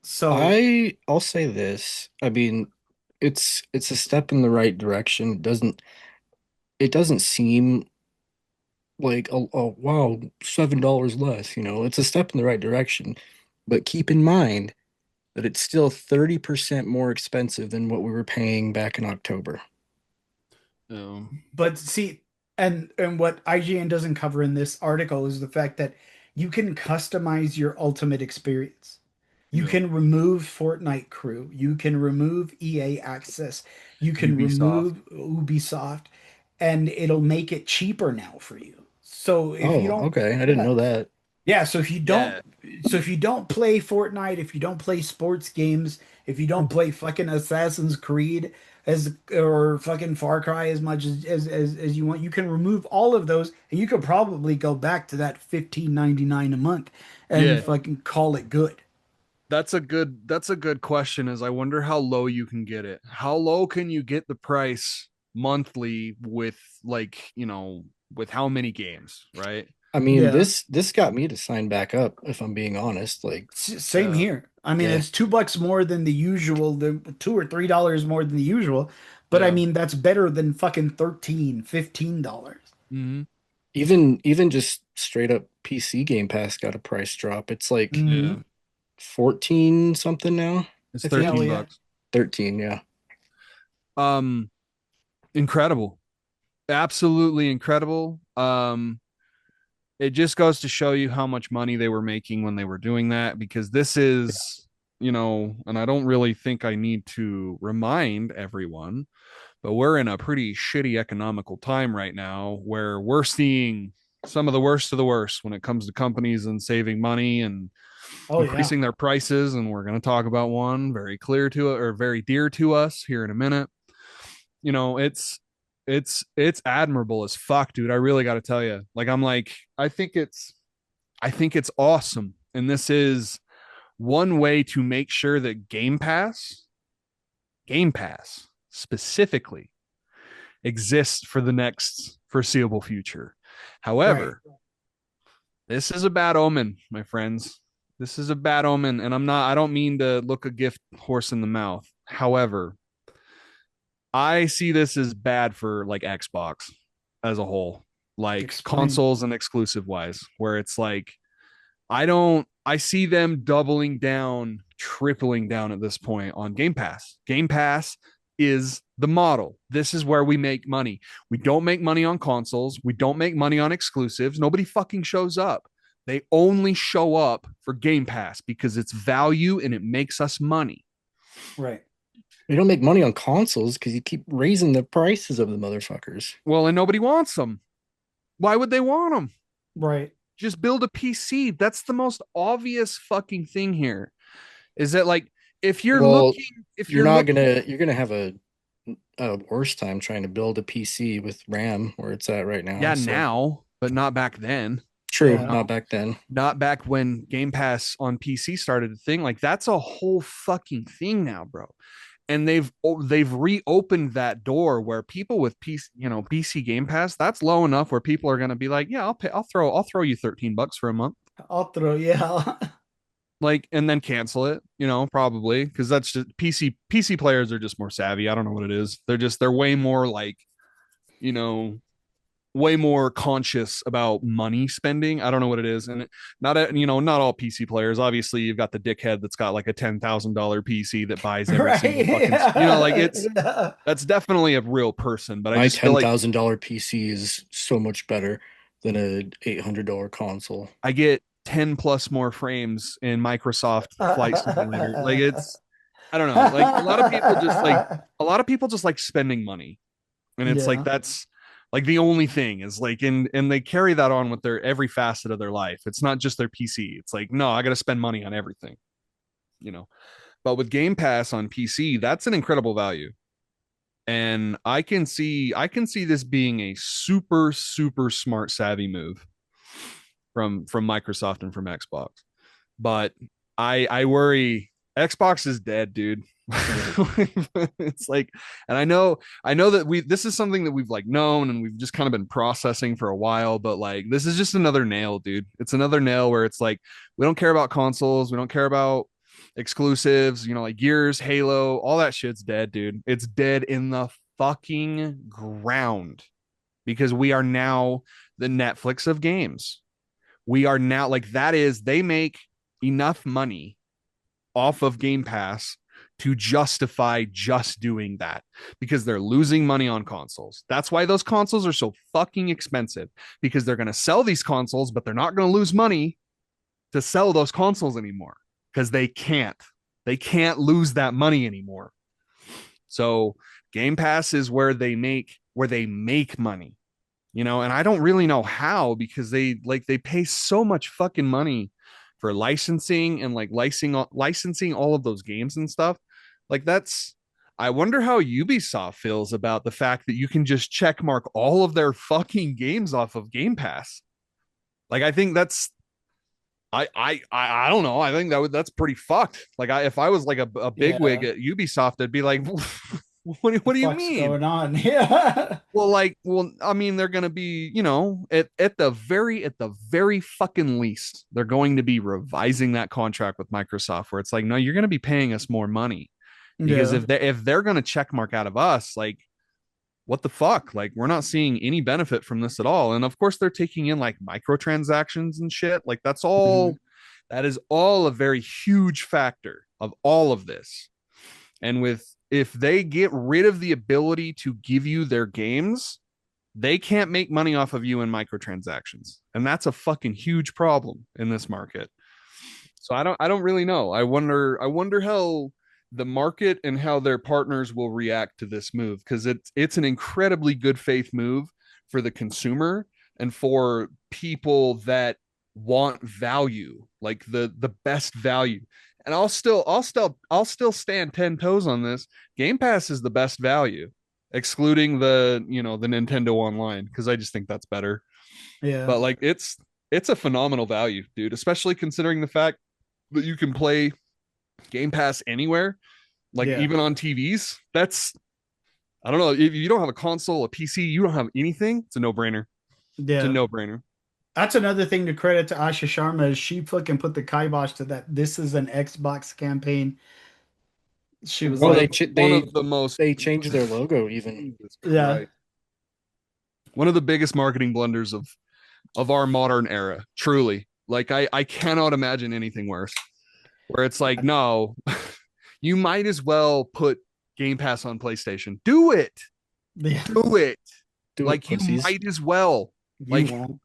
B: So,
C: I'll say this. I mean, it's a step in the right direction. It doesn't seem like oh wow, $7 less, It's a step in the right direction. But keep in mind that it's still 30% more expensive than what we were paying back in October.
B: but see, and what IGN doesn't cover in this article is the fact that you can customize your ultimate experience. You
D: Yeah.
B: can remove Fortnite crew. You can remove EA access. You can
D: Ubisoft.
B: remove Ubisoft, and it'll make it cheaper now for you. So if you
C: Oh,
B: don't,
C: okay. I didn't
B: yeah,
C: know that.
B: yeah,
D: Yeah.
B: so if you don't play Fortnite, if you don't play sports games, if you don't play fucking Assassin's Creed as or fucking Far Cry as much as you want, you can remove all of those and you could probably go back to that 15.99 a month and
D: Yeah.
B: fucking call it good.
D: That's a good question, is I wonder how low you can get it. How low can you get the price monthly with, like, with how many games, right?
C: I mean,
B: Yeah.
C: this got me to sign back up, if I'm being honest. Like,
B: Same
D: Yeah.
B: here. I mean,
C: yeah.
B: it's $2 more than the usual, the $2 or $3 more than the usual, but I
D: Yeah.
B: mean that's better than fucking 13, $15.
D: Mm-hmm.
C: Even just straight up PC Game Pass got a price drop. It's like
B: Mm-hmm.
D: Yeah.
C: 14 something now,
D: It's
C: I think.
B: Hell
D: 13
B: yeah.
D: bucks.
C: 13, yeah.
D: Um, Incredible. Absolutely incredible. It just goes to show you how much money they were making when they were doing that, because this is, and I don't really think I need to remind everyone, But we're in a pretty shitty economical time right now where we're seeing some of the worst of the worst when it comes to companies and saving money and
B: Oh yeah.
D: increasing their prices. And we're going to talk about one very clear to it or very dear to us here in a minute. You know, it's admirable as fuck, dude. I really got to tell you. Like, I'm like, I think it's awesome. And this is one way to make sure that Game Pass specifically exists for the next foreseeable future. However, this is a bad omen, my friends. This is a bad omen. And I don't mean to look a gift horse in the mouth. However, I see this as bad for like Xbox as a whole, like
B: Explain.
D: consoles and exclusive wise, where it's like, I see them doubling down, tripling down at this point on Game Pass. Game Pass is the model. This is where we make money. We don't make money on consoles. We don't make money on exclusives. Nobody fucking shows up. They only show up for Game Pass because it's value and it makes us money.
B: Right.
C: We don't make money on consoles because you keep raising the prices of the motherfuckers.
D: Well, and nobody wants them. Why would they want them?
B: Right.
D: Just build a PC. That's the most obvious fucking thing here. Is that like if you're
C: gonna have a worse time trying to build a PC with RAM where it's at right now.
D: Yeah, so. Now, but not back then.
C: True,
B: Yeah.
C: not back then.
D: Not back when Game Pass on PC started a thing. Like that's a whole fucking thing now, bro. And they've reopened that door where people with PC Game Pass, that's low enough where people are gonna be like, yeah, I'll throw you $13 for a month.
B: I'll throw, yeah.
D: Like, and then cancel it, probably because that's just PC players are just more savvy. I don't know what it is. They're way more like, way more conscious about money spending. I don't know what it is. And not all PC players. Obviously, you've got the dickhead that's got like a $10,000 PC that buys every single fucking,
B: yeah.
D: that's definitely a real person. But
C: my $10,000 PC is so much better than a $800 console.
D: I get 10 plus more frames in Microsoft Flight Simulator. Like I don't know. Like a lot of people just like spending money. And it's like, that's like the only thing is like, and they carry that on with their every facet of their life. It's not just their PC. It's like, no, I got to spend money on everything, but with Game Pass on PC, that's an incredible value. And I can see this being a super, super smart, savvy move from Microsoft and from Xbox. But I worry Xbox is dead, dude. It's like, and I know that this is something that we've like known and we've just kind of been processing for a while, but like this is just another nail, dude. It's another nail where it's like we don't care about consoles, we don't care about exclusives, like Gears, Halo, all that shit's dead, dude. It's dead in the fucking ground because we are now the Netflix of games. We are now like they make enough money off of Game Pass to justify just doing that because they're losing money on consoles. That's why those consoles are so fucking expensive because they're going to sell these consoles, but they're not going to lose money to sell those consoles anymore because they can't lose that money anymore. So Game Pass is where they make money, and I don't really know how because they pay so much fucking money for licensing and like licensing all of those games and stuff. Like I wonder how Ubisoft feels about the fact that you can just check mark all of their fucking games off of Game Pass. Like I think that's I don't know. I think that's pretty fucked. Like if I was like a bigwig at Ubisoft, I'd be like, what do you mean?
B: What's going on? Yeah.
D: Well, I mean, they're going to be, at the very fucking least, they're going to be revising that contract with Microsoft where it's like, no, you're going to be paying us more money because if they're going to check mark out of us, like, what the fuck? Like, we're not seeing any benefit from this at all. And of course, they're taking in like microtransactions and shit. Like, that's all, that is all a very huge factor of all of this. And if they get rid of the ability to give you their games, they can't make money off of you in microtransactions. And that's a fucking huge problem in this market. So I don't really know. I wonder how the market and how their partners will react to this move, because it's an incredibly good faith move for the consumer and for people that want value, like the best value. And I'll still stand 10 toes on this. Game Pass is the best value, excluding the Nintendo Online, because I just think that's better.
B: Yeah.
D: But like it's a phenomenal value, dude, especially considering the fact that you can play Game Pass anywhere, like
B: Yeah.
D: even on TVs. That's, I don't know, if you don't have a console, a PC, you don't have anything, it's a no-brainer. It's a
B: Yeah.
D: no-brainer.
B: That's another thing to credit to Asha Sharma is she fucking put the kibosh to that. This is an Xbox campaign. She was
C: Oh,
D: One
B: like,
D: of one of the most
C: they changed their logo even.
D: Jesus
B: yeah,
D: Christ. One of the biggest marketing blunders of our modern era, truly. Like I cannot imagine anything worse. Where it's like, no, you might as well put Game Pass on PlayStation. Do it.
B: yeah,
D: Do it.
C: Do it,
D: Like you
C: pussies.
D: might as well.
B: you
D: Like,
B: won't.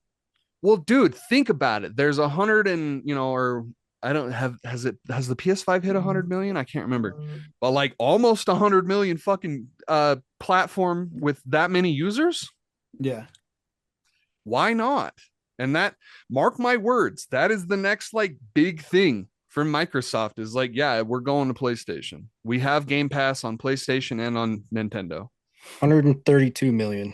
D: well, dude, think about it. There's 100 and, or I don't have, has the PS5 hit 100 million? I can't remember. But like almost 100 million fucking platform with that many users.
B: Yeah,
D: Why not? And that, mark my words, that is the next like big thing from Microsoft is like, yeah, we're going to PlayStation. We have Game Pass on PlayStation and on Nintendo.
C: 132 million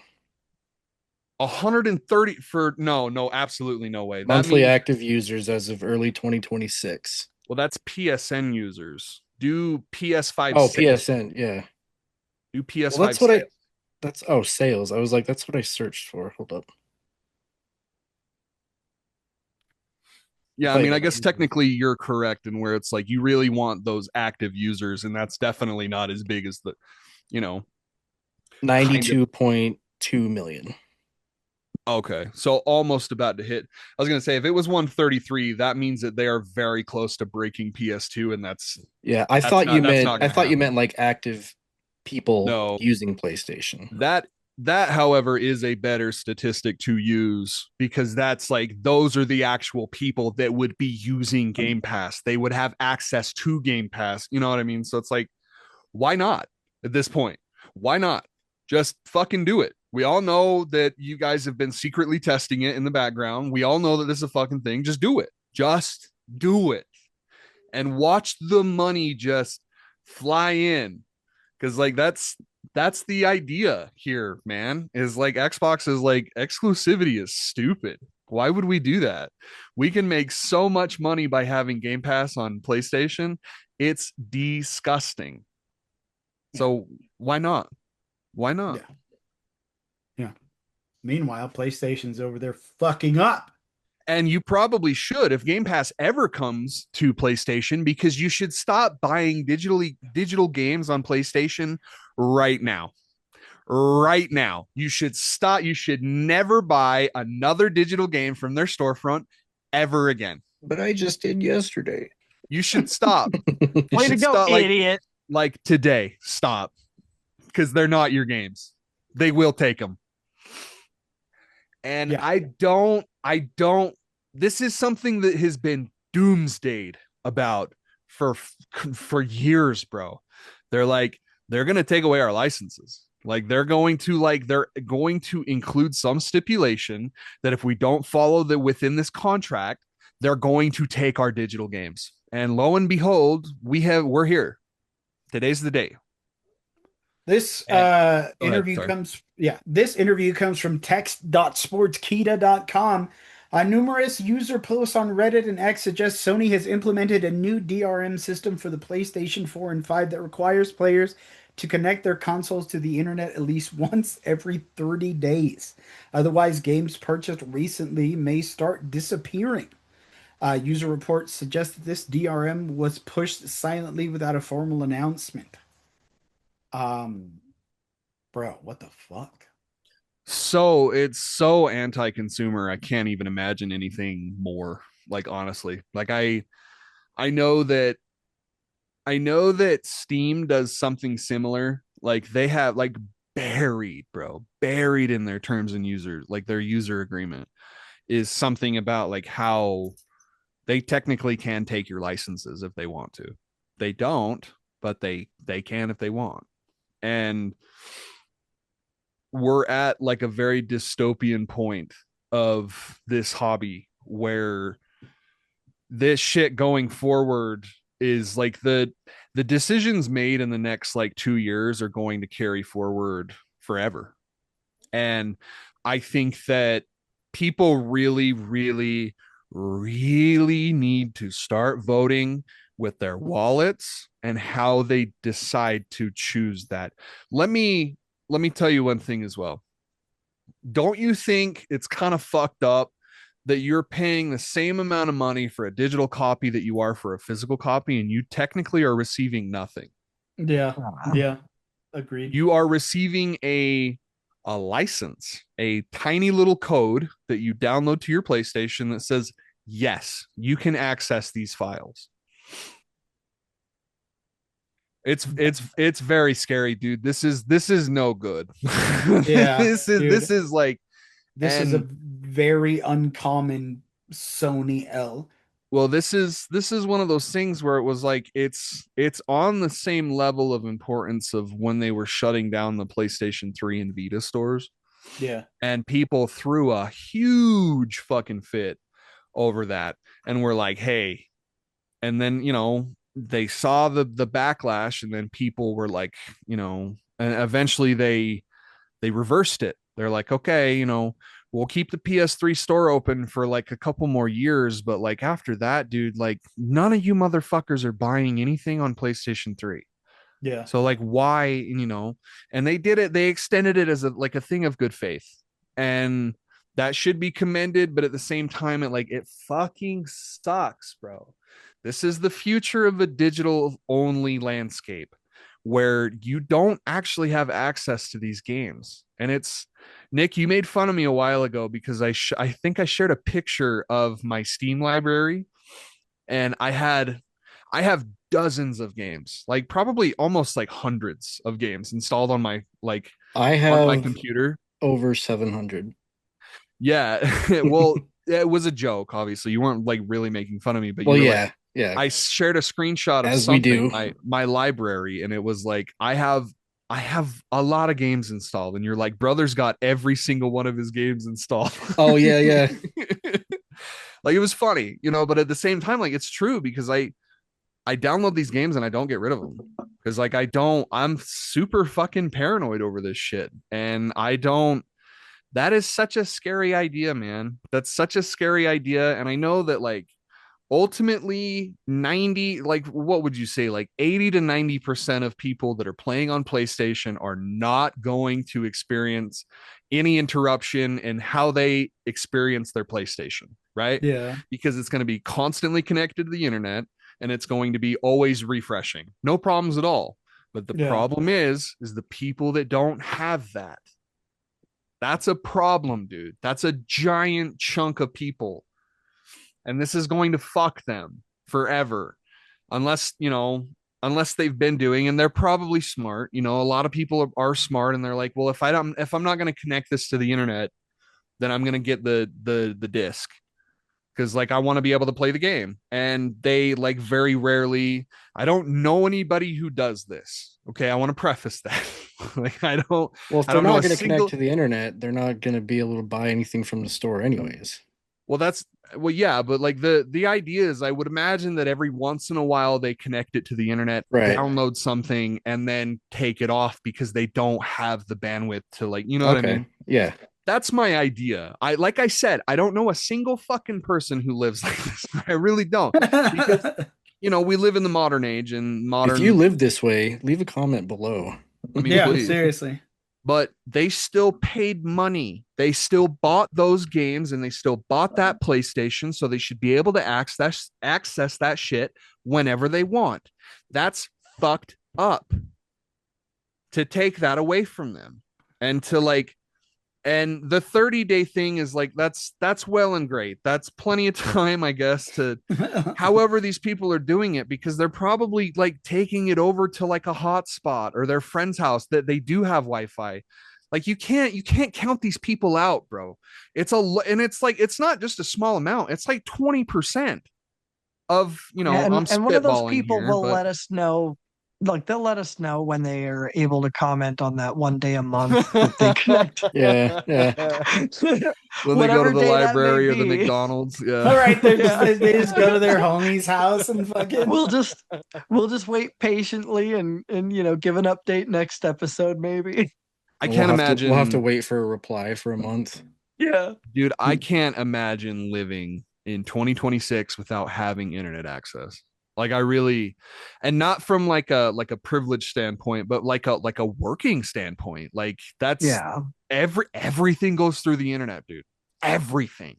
D: 130 for no, absolutely no way. That
C: monthly
D: means,
C: active users as of early 2026.
D: well, that's PSN users. Do PS5
C: Oh,
D: sales.
C: PSN, yeah.
D: Do
C: Well,
D: PS5 sales.
C: that's sales. I was like, that's what I searched for. Hold up.
D: Yeah, I
C: Thought you
D: mean, I
C: meant
D: guess
C: users.
D: technically you're correct in where it's like you really want those active users, and that's definitely not as big as the, you know, kind of.
C: 92.2 million.
D: Okay, so almost about to hit. I was gonna say if it was 133, that means that they are very close to breaking PS2, and
C: Yeah, I
D: that's
C: thought you
D: not that's
C: meant
D: not gonna happen.
C: like active people
D: No,
C: using PlayStation.
D: that however is a better statistic to use, because that's like those are the actual people that would be using Game Pass. They would have access to Game Pass. You know what I mean? So it's like, why not at this point? Why not? Just fucking do it. We all know that you guys have been secretly testing it in the background. We all know that this is a fucking thing. Just do it. Just do it. And watch the money just fly in. Cause like that's the idea here, man. Is like Xbox is like exclusivity is stupid. Why would we do that? We can make so much money by having Game Pass on PlayStation. It's disgusting. So why not? Why not?
B: yeah, yeah. Meanwhile, PlayStation's over there fucking up.
D: And you probably should if Game Pass ever comes to PlayStation, because you should stop buying digital games on PlayStation right now. Right now. You should stop. You should never buy another digital game from their storefront ever again.
C: But I just did yesterday.
D: You should stop. You
E: Way to
D: should
E: go,
D: stop
E: idiot.
D: like today. Stop. Because they're not your games. They will take them. And
B: Yeah.
D: I don't, this is something that has been doomsdayed about for years, bro. They're like, they're going to take away our licenses. They're going to include some stipulation that if we don't follow within this contract, they're going to take our digital games. And lo and behold, we're here. Today's the day.
B: This interview
D: sorry.
B: comes from text.sportskita.com. Numerous user posts on Reddit and X suggest Sony has implemented a new DRM system for the PlayStation 4 and 5 that requires players to connect their consoles to the internet at least once every 30 days. Otherwise, games purchased recently may start disappearing. User reports suggest that this DRM was pushed silently without a formal announcement. Bro, what the fuck?
D: So it's so anti-consumer. I can't even imagine anything more. Like honestly, like I know that Steam does something similar. Like they have like buried in their terms and user, like their user agreement is something about like how they technically can take your licenses if they want to. They don't, but they can if they want. And we're at like a very dystopian point of this hobby where this shit going forward is like the decisions made in the next like 2 years are going to carry forward forever. And I think that people really, really, really need to start voting with their wallets and how they decide to choose that. Let me tell you one thing as well. Don't you think it's kind of fucked up that you're paying the same amount of money for a digital copy that you are for a physical copy, and you technically are receiving nothing?
B: Yeah.
E: Wow.
B: Yeah. Agreed.
D: You are receiving a license, a tiny little code that you download to your PlayStation that says, yes, you can access these files. It's very scary, dude. This is no good.
B: Yeah,
D: this is like,
B: this is a very uncommon Sony L.
D: well, this is one of those things where it was like it's on the same level of importance of when they were shutting down the PlayStation 3 and Vita stores,
B: Yeah.
D: and people threw a huge fucking fit over that, and were like, hey. And then, they saw the backlash, and then people were like, and eventually they reversed it. They're like, okay, we'll keep the PS3 store open for like a couple more years, but like after that, dude, like none of you motherfuckers are buying anything on PlayStation 3.
B: Yeah.
D: So like why, and they did it, they extended it as a thing of good faith. And that should be commended, but at the same time it fucking sucks, bro. This is the future of a digital only landscape where you don't actually have access to these games. And it's, Nick, you made fun of me a while ago because I think I shared a picture of my Steam library, and I have dozens of games, like probably almost like hundreds of games installed on my
C: I
D: on my
C: have
D: computer.
C: over 700.
D: Yeah. Well, it was a joke, obviously. You weren't like really making fun of me, but
C: Well,
D: you're
C: yeah,
D: like,
C: yeah.
D: I shared a screenshot of
C: As we
D: something,
C: do.
D: my library, and it was like I have a lot of games installed, and you're like, brother's got every single one of his games installed.
C: Oh, yeah, yeah.
D: Like it was funny, but at the same time, like it's true because I download these games and I don't get rid of them because like I'm super fucking paranoid over this shit, and I don't. That is such a scary idea, man. That's such a scary idea, and I know that like ultimately 90, like what would you say, like 80 to 90% of people that are playing on PlayStation are not going to experience any interruption in how they experience their PlayStation, right?
B: Yeah.
D: Because it's going to be constantly connected to the internet, and it's going to be always refreshing, no problems at all. But the problem is the people that don't have that. That's a problem, dude. That's a giant chunk of people, and this is going to fuck them forever unless they've been doing, and they're probably smart. A lot of people are smart, and they're like, well, if I'm not going to connect this to the internet, then I'm going to get the disc because like I want to be able to play the game. And they like very rarely, I don't know anybody who does this. Okay, I want to preface that. Like I don't,
C: Well, if
D: I
C: they're
D: don't know
C: not
D: a
C: going to
D: single
C: connect to the internet, they're not going to be able to buy anything from the store anyways.
D: well, yeah, but like the idea is I would imagine that every once in a while they connect it to the internet,
C: Right.
D: download something, and then take it off because they don't have the bandwidth to like, you know what I mean?
C: Yeah.
D: That's my idea. Like I said, I don't know a single fucking person who lives like this. I really don't. Because we live in the modern age, and
C: If you live this way, leave a comment below.
D: I mean,
B: Yeah,
D: please.
B: seriously.
D: But they still paid money. They still bought those games, and they still bought that PlayStation, so they should be able to access that shit whenever they want. That's fucked up to take that away from them, and to like, and the 30-day thing is like that's well and great. That's plenty of time, I guess, to however these people are doing it, because they're probably like taking it over to like a hotspot or their friend's house that they do have Wi-Fi. Like you can't count these people out, bro. And it's like it's not just a small amount. It's like 20% of,
E: and
D: I'm
E: one of those
D: spitballing
E: people
D: here,
E: will
D: but
E: let us know like they'll let us know when they are able to comment on that one day a month that they connect.
C: Yeah, yeah.
D: When they go to
E: Whatever
D: the
E: day that may
D: library or the
E: be.
D: McDonald's. Yeah.
B: All right, they just
E: Yeah.
B: they just go to their homie's house and fucking.
E: We'll just wait patiently and give an update next episode maybe.
D: I
C: We'll
D: can't
C: have to
D: imagine,
C: wait for a reply for a month.
E: Yeah.
D: dude, I can't imagine living in 2026 without having internet access. Like I really, and not from like a privileged standpoint, but like a working standpoint. Like that's
E: Yeah.
D: everything goes through the internet, dude. Everything.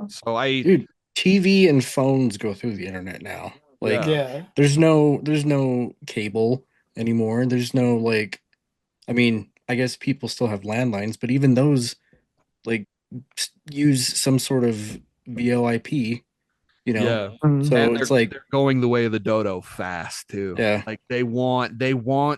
D: So
C: Dude, TV and phones go through the internet now. Like
D: yeah.
B: Yeah.
C: there's no cable anymore. There's no like I mean, I guess people still have landlines, but even those like use some sort of VoIP, you know.
D: Yeah.
E: Mm.
C: So
D: And
C: it's like,
D: they're going the way of the dodo fast too.
C: yeah,
D: Like they want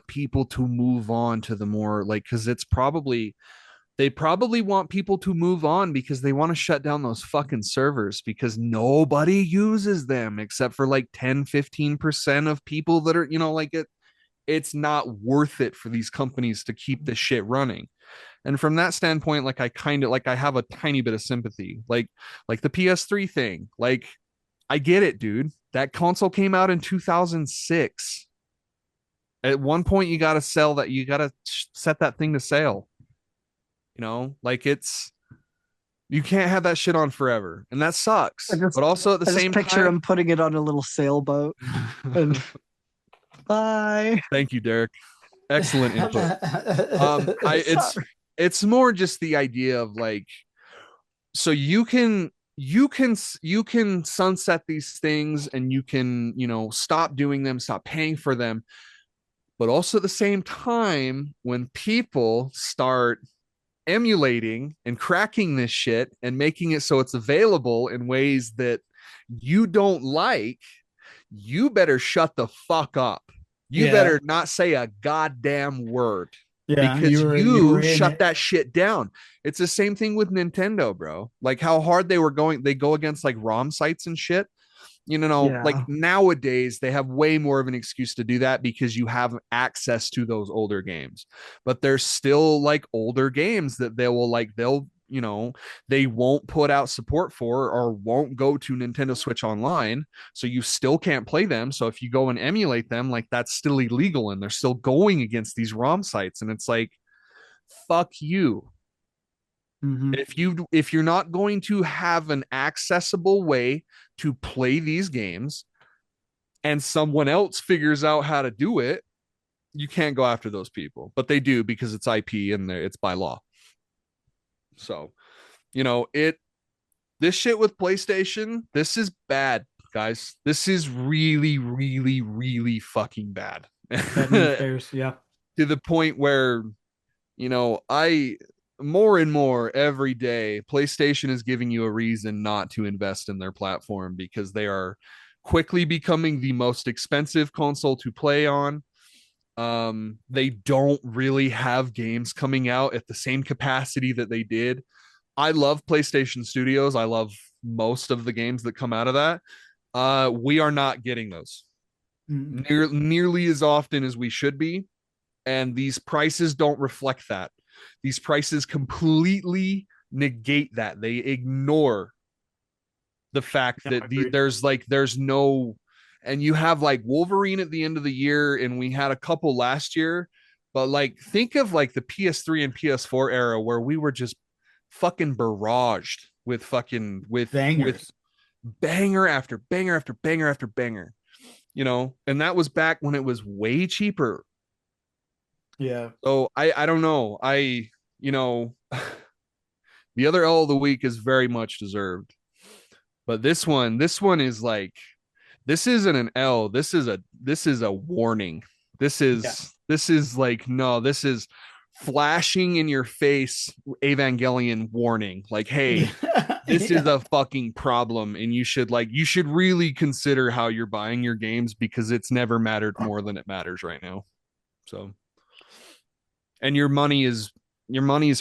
D: people to move on to the more like because they probably want people to move on because they want to shut down those fucking servers because nobody uses them except for like 10-15% of people that are like it's not worth it for these companies to keep this shit running. And from that standpoint, like I kind of like I have a tiny bit of sympathy. Like the PS3 thing. Like I get it, dude. That console came out in 2006. At one point, you got to sell that. You got to set that thing to sale. Like you can't have that shit on forever, and that sucks.
E: I just
D: But also at the
E: I just
D: same
E: picture him
D: time,
E: putting it on a little sailboat and bye.
D: thank you, Derek. Excellent input. I
E: Sorry.
D: it's more just the idea of like, so you can sunset these things and you can stop doing them, stop paying for them. But also at the same time, when people start emulating and cracking this shit and making it so it's available in ways that you don't like, you better shut the fuck up. You
B: Yeah.
D: better not say a goddamn word
B: Yeah,
D: because
B: you were
D: you
B: in
D: shut
B: it.
D: that shit down. It's the same thing with Nintendo, bro. Like how hard they go against like ROM sites and shit. Like
E: Yeah.
D: nowadays they have way more of an excuse to do that because you have access to those older games. But there's still like older games that they won't put out support for or won't go to Nintendo Switch Online. So you still can't play them. So if you go and emulate them, like that's still illegal and they're still going against these ROM sites. And it's like, fuck you.
B: Mhm.
D: If you're not going to have an accessible way to play these games and someone else figures out how to do it, you can't go after those people. But they do because it's IP and it's by law. So, this shit with PlayStation, this is bad, guys. This is really, really, really fucking bad.
B: Bad news bears. Yeah.
D: To the point where, I more and more every day, PlayStation is giving you a reason not to invest in their platform because they are quickly becoming the most expensive console to play on. They don't really have games coming out at the same capacity that they did. I love PlayStation Studios. I love most of the games that come out of that. We are not getting those nearly as often as we should be. And these prices don't reflect that. These prices completely negate that. They ignore the fact
B: No,
D: that
B: agreed.
D: there's no, and you have like Wolverine at the end of the year, and we had a couple last year, but like think of like the PS3 and PS4 era where we were just fucking barraged with
B: Bangers.
D: banger after banger after banger after banger, and that was back when it was way cheaper.
B: Yeah.
D: So I don't know. You know, the other L of the week is very much deserved. But this one is like, this isn't an L. This is a warning. This is
B: Yeah.
D: this is like, no, this is flashing in your face Evangelion warning. Like, hey, this is a fucking problem and you should really consider how you're buying your games because it's never mattered more than it matters right now. So, and your money is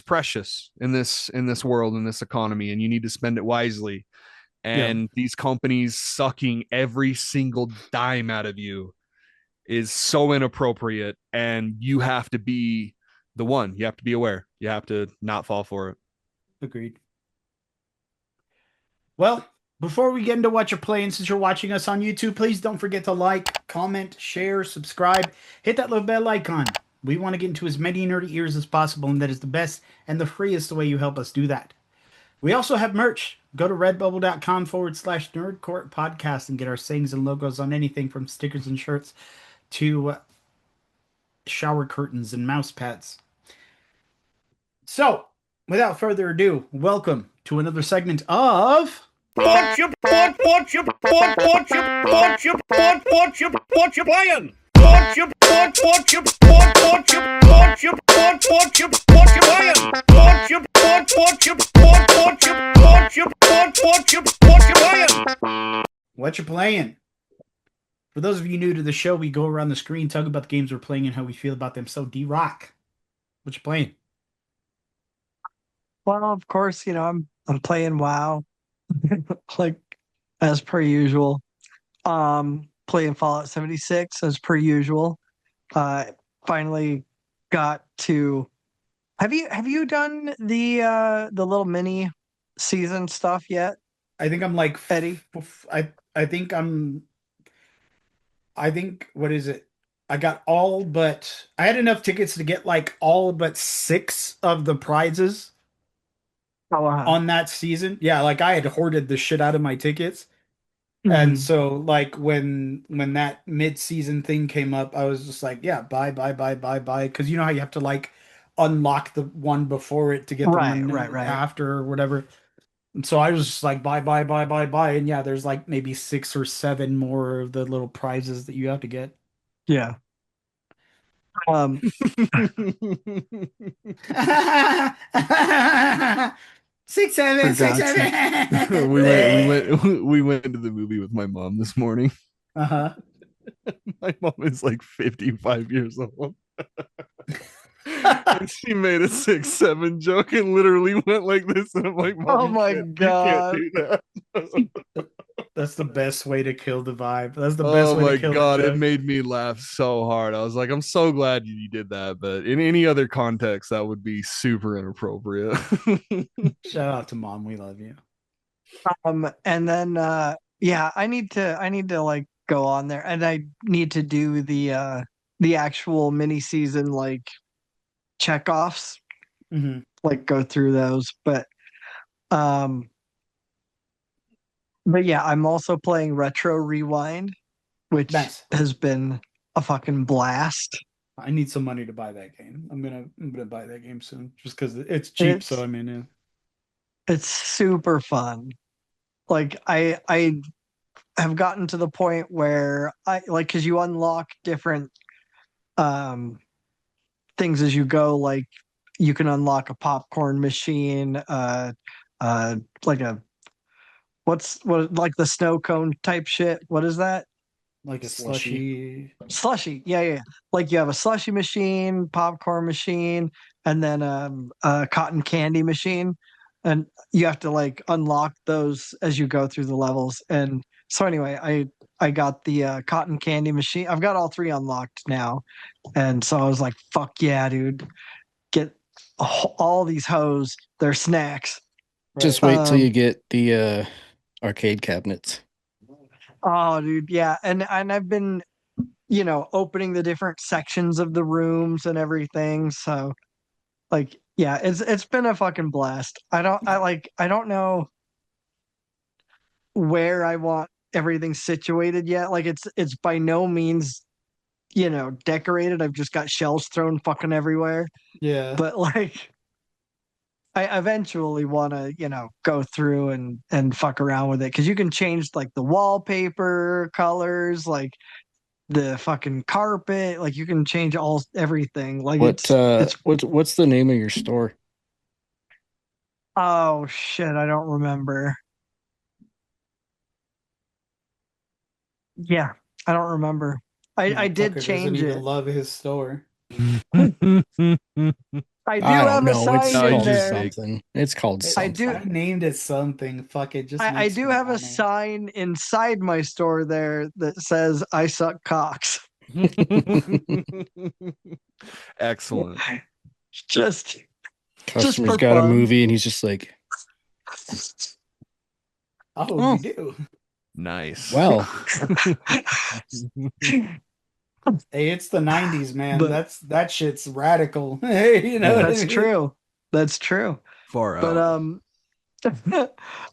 D: precious in this world, in this economy, and you need to spend it wisely.
B: Yeah.
D: And these companies sucking every single dime out of you is so inappropriate, and you have to be the one. You have to be aware. You have to not fall for it.
B: Agreed. Well, before we get into what you're playing, since you're watching us on YouTube, please don't forget to like, comment, share, subscribe, hit that little bell icon. We want to get into as many nerdy ears as possible, and that is the best and the freest way you help us do that. We also have merch. Go to redbubble.com/nerdcourt podcast and get our sayings and logos on anything from stickers and shirts to shower curtains and mouse pads. So, without further ado, welcome to another segment of
G: Whatcha Playin? Whatcha Playin?
B: Whatcha Playin? For those of you new to the show, we go around the screen, talk about the games we're playing and how we feel about them. So, D-Rock, what you playing?
E: Well, of course, I'm playing WoW, like as per usual. Playing Fallout 76 as per usual. Finally got to. Have you done the little mini season stuff yet?
B: I think I'm like
E: Eddie.
B: I think what is it? I got all but I had enough tickets to get like all but 6 of the prizes
E: Oh, wow.
B: on that season. Yeah, like I had hoarded the shit out of my tickets.
E: Mhm.
B: And so like when that mid-season thing came up, I was just like, yeah, buy. Because you know how you have to like unlock the one before it to get the one
E: Right.
B: after or whatever. And so I was just like, buy. And yeah, there's like maybe 6 or 7 more of the little prizes that you have to get.
E: Yeah.
B: 6, 7, 6,
E: For
B: 7.
D: we went to the movie with my mom this morning.
B: Uh-huh.
D: My mom is like 55 years old. And she made a 6, 7 joke and literally went like this. And I'm like, Mom,
E: Oh my God.
D: you can't do that.
B: That's the best way to kill the vibe. That's the best
D: Oh
B: way
D: my
B: to kill
D: God,
B: the
D: it
B: joke.
D: made me laugh so hard. I was like, I'm so glad you did that, but in any other context, that would be super inappropriate.
B: Shout out to Mom. We love you.
E: And then yeah, I need to like go on there, and I need to do the actual mini season like checkoffs,
B: Mm-hmm.
E: like go through those. But yeah, I'm also playing Retro Rewind, which
B: Nice.
E: has been a fucking blast.
B: I need some money to buy that game. I'm gonna buy that game soon, just because it's cheap.
E: It's
B: So I mean, yeah.
E: it's super fun. Like I have gotten to the point where I like, because you unlock different things as you go. Like you can unlock a popcorn machine, like a what like the snow cone type shit. What is that?
B: Like a
C: Slushy.
E: Slushy. Yeah. Like you have a slushy machine, popcorn machine, and then a cotton candy machine. And you have to like unlock those as you go through the levels. And so anyway, I got the cotton candy machine. I've got all 3 unlocked now. And so I was like, fuck yeah, dude. Get all these hoes, their snacks.
C: Just wait till you get the arcade cabinets.
E: Oh, dude, yeah. And I've been, opening the different sections of the rooms and everything. So like, yeah, it's been a fucking blast. I don't know where I want everything situated yet. Like it's by no means, decorated. I've just got shelves thrown fucking everywhere.
B: Yeah.
E: But like I eventually want to, go through and fuck around with it, because you can change like the wallpaper colors, like the fucking carpet, like you can change everything. Like
C: What's the name of your store?
E: Oh shit, I don't remember. Yeah, I don't remember. I did
B: Tucker
E: change
B: doesn't even
E: it.
B: love his store.
E: I do
C: I
E: have
C: don't
E: a
C: know. It's
E: sign
D: No,
E: in
D: you
C: called
D: just
E: there.
D: make-
C: something. It's called
B: I
C: something.
E: do-
B: I named it something. Fuck it. Just
E: I
B: makes
E: do
B: me
E: have a
B: wanna-
E: sign inside my store there that says "I suck cocks."
D: Excellent.
E: Just
C: Customer's
E: for
C: got a
E: fun.
C: movie, and he's just like,
B: Oh, you do.
D: Nice.
C: well,
B: Hey, it's the 90s, man.
E: But
B: That shit's radical. Hey, you know
C: Yeah.
B: what I
E: that's
B: mean?
E: true. That's true.
D: Far out.
E: But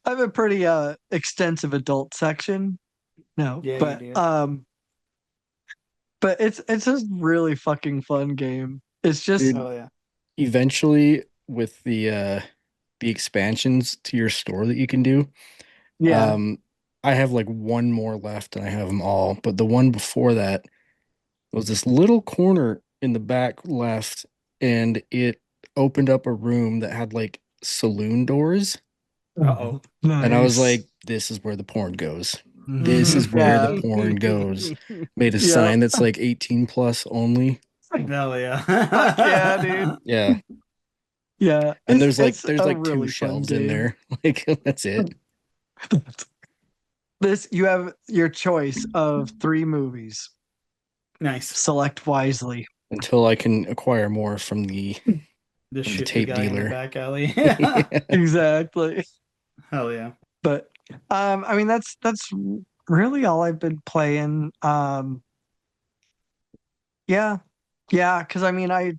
E: I have a pretty extensive adult section. No,
B: Yeah,
E: but
B: you do.
E: but it's a really fucking fun game. It's just
C: Dude.
B: Oh yeah.
C: eventually with the expansions to your store that you can do,
E: yeah.
C: I have like one more left and I have them all. But the one before that was this little corner in the back left, and it opened up a room that had like saloon doors.
B: Uh-oh.
C: And I was
E: Nice.
C: like, this is where the porn goes. This is where the porn goes. Made a
E: Yeah.
C: sign that's like 18 plus only.
B: Hell yeah.
E: Fuck yeah, dude.
C: Yeah.
E: Yeah.
C: And
E: It's
C: there's
E: a
C: like two
E: really fun
C: shelves in
E: game.
C: there. Like that's it.
E: This you have your choice of 3 movies.
B: Nice.
E: Select wisely.
C: Until I can acquire more from the
B: The
C: from the
B: shitty
C: tape
B: guy in the
C: dealer.
B: back alley.
E: Exactly.
B: Hell yeah.
E: But I mean that's really all I've been playing. Yeah. Yeah, because I mean I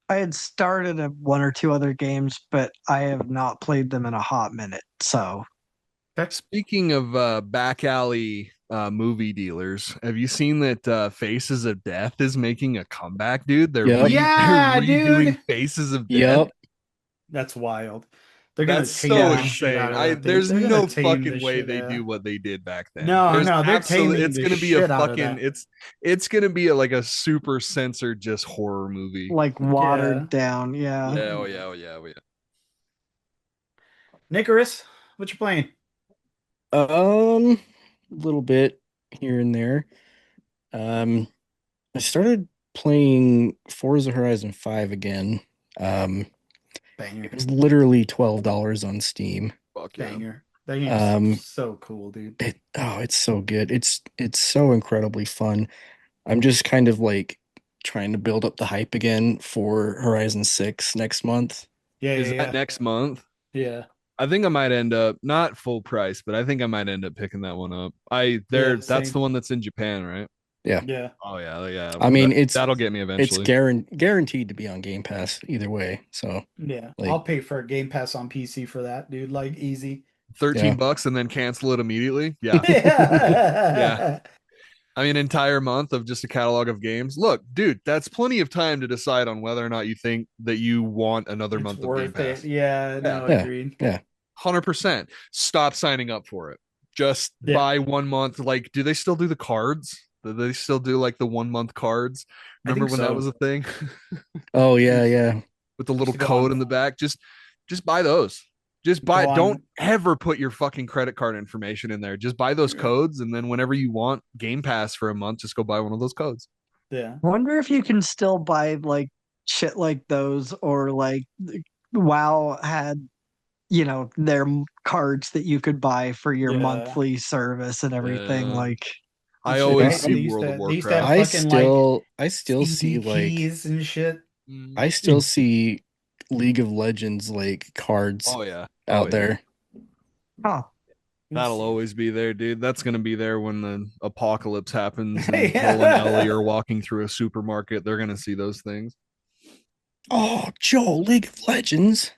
E: had started 1 or 2 other games, but I have not played them in a hot minute. So
D: Speaking of back alley movie dealers, have you seen that Faces of Death is making a comeback, dude? They're
C: Yep.
B: Yeah,
D: they're redoing
B: dude.
D: Faces of Death.
C: Yep.
B: That's wild. They're gonna
D: That's
B: tame
D: so
B: the shit
D: insane.
B: out of that thing.
D: There's
B: They're gonna
D: no
B: tame the
D: fucking way
B: shit
D: they
B: out.
D: do what they did back then.
B: No,
D: There's
B: no, they're
D: absolutely
B: taming
D: it's
B: the
D: gonna be a
B: shit out of
D: fucking
B: that.
D: it's gonna be like a super censored just horror movie.
E: like watered down, yeah.
D: Yeah, oh yeah, oh yeah, oh yeah.
B: Nicholas, what you playing?
C: A little bit here and there. I started playing Forza Horizon 5 again.
B: Banger.
C: It was literally $12 on Steam.
D: Fuck yeah.
B: Banger. That game's
C: Um,
B: so cool, dude.
C: it's so good. It's so incredibly fun. I'm just kind of like trying to build up the hype again for Horizon 6 next month.
B: Yeah,
D: Is
B: yeah,
D: that next month?
B: yeah.
D: I think I might end up not full price, but I think I might end up picking that one up. That's
B: same.
D: the one that's in Japan, right?
C: Yeah.
B: Yeah.
D: Oh yeah, yeah.
C: I mean,
D: That'll get me
C: it's
D: eventually.
C: guaranteed to be on Game Pass either way. So
B: Yeah.
C: like,
B: I'll pay for a Game Pass on PC for that, dude. Like easy.
D: 13
C: yeah.
D: bucks and then cancel it immediately. Yeah.
B: Yeah.
D: I mean, entire month of just a catalog of games. Look, dude, that's plenty of time to decide on whether or not you think that you want another
B: It's
D: month of Game
B: worth
D: Pass.
B: it. Yeah, no,
C: Yeah.
B: agreed.
C: Yeah.
D: 100%. Stop signing up for it. Just
B: Yeah.
D: buy 1 month. Like, do they still do the cards? Do they still do like the 1 month cards? Remember
B: think
D: when
B: so.
D: that was a thing?
C: Oh yeah, yeah.
D: With the little
B: to go
D: code
B: on-
D: in the back. Just buy those. Just buy.
B: Go on.
D: Don't ever put your fucking credit card information in there. Just buy those codes, and then whenever you want Game Pass for a month, just go buy one of those codes.
B: Yeah.
E: Wonder if you can still buy like shit like those, or like WoW had, their cards that you could buy for your
B: Yeah.
E: monthly service and everything.
D: Yeah.
E: Like
D: I
B: Shit,
D: always
B: they
D: see
B: used
D: World
B: to-
D: of
B: they used to have
D: Warcraft.
B: fucking, like,
C: I still see like
B: CDPs and shit.
C: I still see League of Legends like cards
D: Oh yeah.
C: out there.
E: huh.
D: That'll always be there, dude. That's gonna be there when the apocalypse happens and
B: Yeah.
D: Joel and Ellie are walking through a supermarket. They're gonna see those things.
C: Oh, Joe, League of Legends.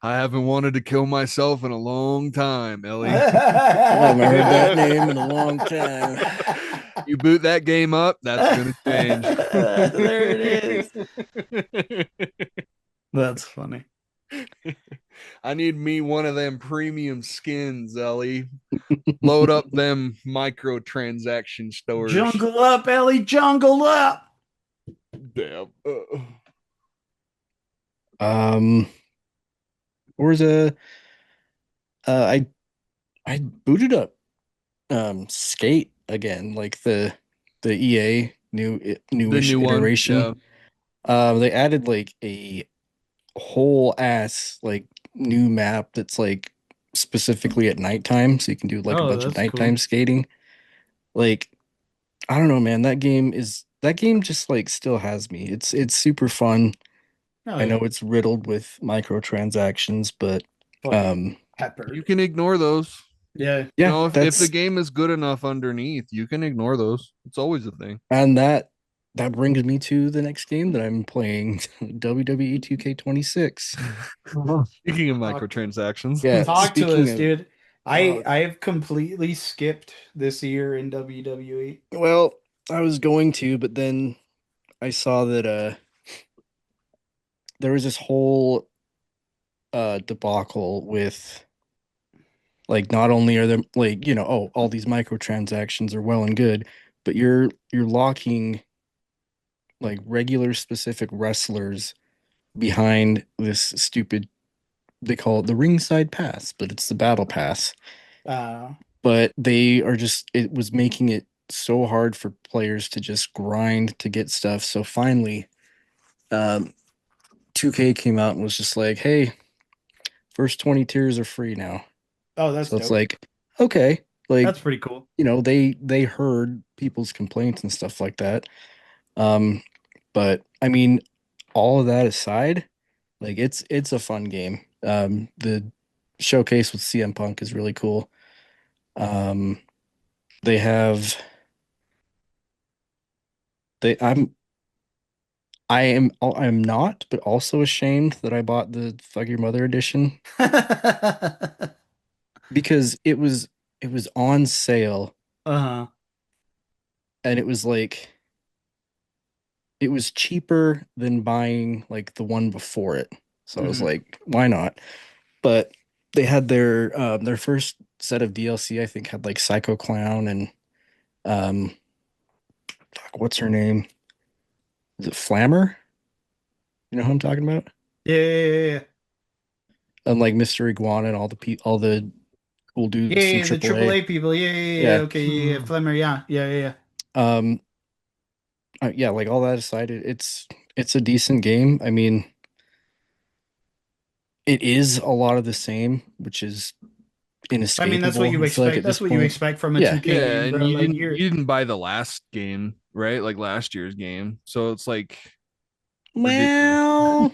D: I haven't wanted to kill myself in a long time, Ellie.
C: I haven't heard that name in a long time.
D: You boot that game up, that's gonna change.
B: There it is. That's funny.
D: I need me one of them premium skins, Ellie. Load up them microtransaction stores.
B: Jungle up, Ellie. Jungle up.
D: Damn.
C: Forza. I booted up Skate again, like the EA
D: The
C: newish
D: new one.
C: iteration.
D: Yeah.
C: They added like a whole ass like new map that's like specifically at nighttime, so you can do like a bunch of
B: that's
C: nighttime
B: cool.
C: skating. Like I don't know, man. That game just like still has me. It's super fun.
B: Oh
C: I know
B: yeah,
C: it's riddled with microtransactions, but
B: fucking
C: um
D: You
B: pepper.
D: can ignore those.
B: Yeah.
D: You
C: yeah,
D: know, if the
C: that's
D: game is good enough underneath, you can ignore those. It's always a thing.
C: and that brings me to the next game that I'm playing, WWE 2K26.
D: Speaking of
B: Talk,
D: microtransactions,
C: Yeah,
B: talk to
C: speaking
B: us,
C: of
B: dude.
C: uh,
B: I've completely skipped this year in WWE.
C: well, I was going to, but then I saw that there was this whole debacle with like not only are there like, oh, all these microtransactions are well and good, but you're locking like regular specific wrestlers behind this stupid, they call it the ringside pass, but it's the battle pass.
B: Uh,
C: But they are just, it was making it so hard for players to just grind to get stuff. So finally, um, 2K came out and was just like, hey, first 20 tiers are free now.
B: oh, that's
C: So it's
B: dope.
C: like, okay, like,
B: That's pretty cool.
C: they heard people's complaints and stuff like that. Um, but I mean, all of that aside, like it's a fun game. The showcase with CM Punk is really cool. Um, they have they I'm not, but also ashamed that I bought the Fuck Your Mother edition because it was on sale
B: Uh-huh.
C: and it was like it was cheaper than buying like the one before it. So I was
B: Mhm.
C: like, why not? But they had their first set of DLC, I think had like Psycho Clown and um fuck, what's her name? Is it Flammer? You know who I'm talking about?
B: Yeah, yeah, yeah,
C: And like Mr. Iguana and all the cool
B: yeah,
C: dudes from
B: yeah, the
C: AAA.
B: AAA people. Yeah, yeah, yeah.
C: Yeah.
B: Okay, yeah, yeah. Flemmer. Yeah, yeah, yeah,
C: Um yeah, like all that aside, it's a decent game. I mean, it is a lot of the same, which is
B: I mean, that's what
C: inescapable.
B: you
C: I feel like
B: expect.
C: at
B: That's
C: this
B: what you
C: point.
B: expect from a
C: Yeah.
B: 2K
D: yeah,
B: game,
D: and
B: bro.
D: you
B: Like
D: didn't
B: you're,
D: you didn't buy the last game, right? Like last year's game. So it's like ridiculous.
C: Well,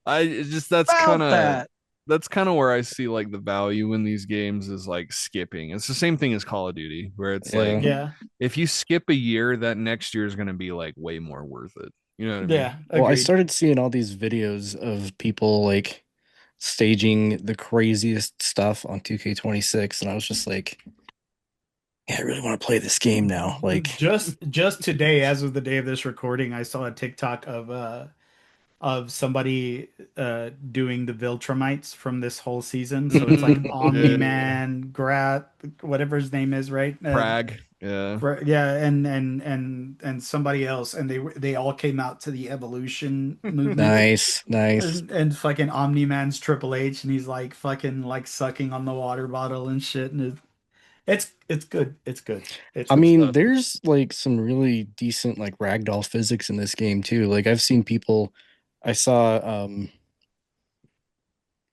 D: I it's just
E: About that.
D: that's kind of where I see like the value in these games is like skipping. It's the same thing as Call of Duty, where it's like
C: yeah.
B: yeah,
D: if you skip a year, that next year is going to be like way more worth it. You know what I mean?
B: yeah.
C: Well, I
B: Agreed.
C: started seeing all these videos of people like staging the craziest stuff on 2K26, and I was just like, yeah, I really want to play this game now. Like,
B: Just today, as of the day of this recording, I saw a TikTok of somebody doing the Viltrumites from this whole season. So it's like Omni
D: Yeah.
B: Man, Grat, whatever his name is, right?
D: Prague. Yeah.
B: Yeah, and somebody else, and they all came out to the Evolution movement.
C: nice, nice.
B: And fucking Omni Man's Triple H, and he's like fucking like sucking on the water bottle and shit, and it's good. It's good. It's
C: I
D: Good
B: good.
C: mean,
D: stuff.
C: there's like some really decent like ragdoll physics in this game too. Like I've seen people, I saw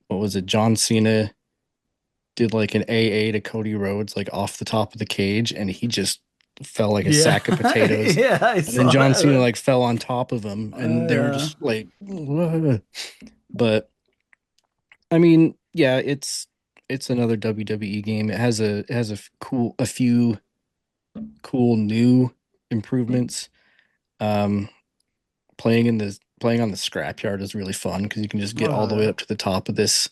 C: what was it? John Cena did like an AA to Cody Rhodes like off the top of the cage and he just fell like a
B: Yeah,
C: sack of potatoes.
B: yeah, I
C: And then
B: saw
C: John Cena
B: that.
C: like fell on top of him and they were
B: Yeah.
C: just like "Whoa." But I mean, yeah, it's another WWE game. It has a few cool new improvements. Um playing on the scrapyard is really fun because you can just get all the way
B: Uh,
C: up to the top of this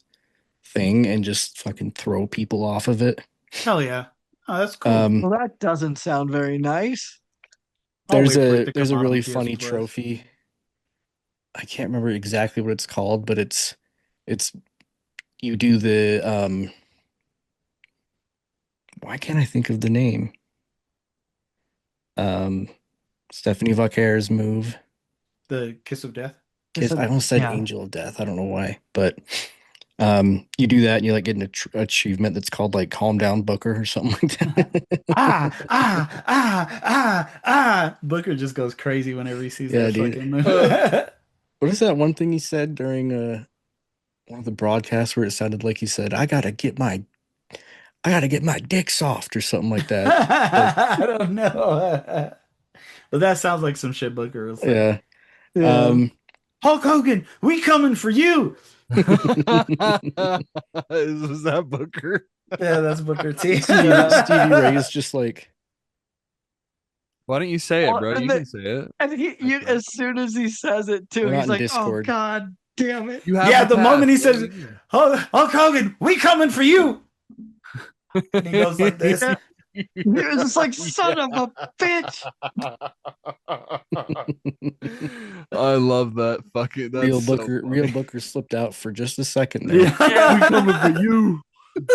C: thing and just fucking throw people off of it.
B: hell yeah. Oh, that's cool.
C: Um
E: Well, that doesn't sound very nice.
B: I'll
C: there's
B: wait for it
C: a
B: to
C: there's
B: come
C: a
B: out on
C: really
B: PS
C: funny
B: Plus.
C: trophy. I can't remember exactly what it's called, but it's you do the why can't I think of the name? Um Stephanie Vacquer's move.
B: The Kiss of Death.
E: It's
C: I
E: a,
C: almost said
E: yeah.
C: Angel of Death. I don't know why, but you do that and you like get an achievement that's called like Calm Down Booker or something like that.
B: Booker just goes crazy whenever he sees
C: Yeah,
B: that
C: dude.
B: fucking move.
C: What is that one thing he said during one of the broadcasts where it sounded like he said, I gotta get my dick soft or something like that.
B: I don't know. But that sounds like some shit Booker will say.
C: Yeah.
E: Yeah.
B: Hulk Hogan, we coming for you.
D: Was that Booker?
B: Yeah, that's Booker T.
C: Stevie Ray's just like,
D: Why don't you say it,
E: Well,
D: bro?
E: and
D: You
E: the-
D: can say it.
E: And as soon as he says it too,
C: We're not
E: he's
C: in
E: like,
C: Discord.
E: "Oh God damn it!"
D: You have
B: Yeah, the moment he
D: pass. What
B: says,
D: do you do?
B: Hulk Hogan, we coming for you. And he goes like this.
E: Yeah. He was just like, "Son of a bitch!"
D: I love that fucking. That's
C: real
D: so
C: Booker.
D: funny.
C: Real Booker slipped out for just a second there.
B: Yeah.
D: We coming for you.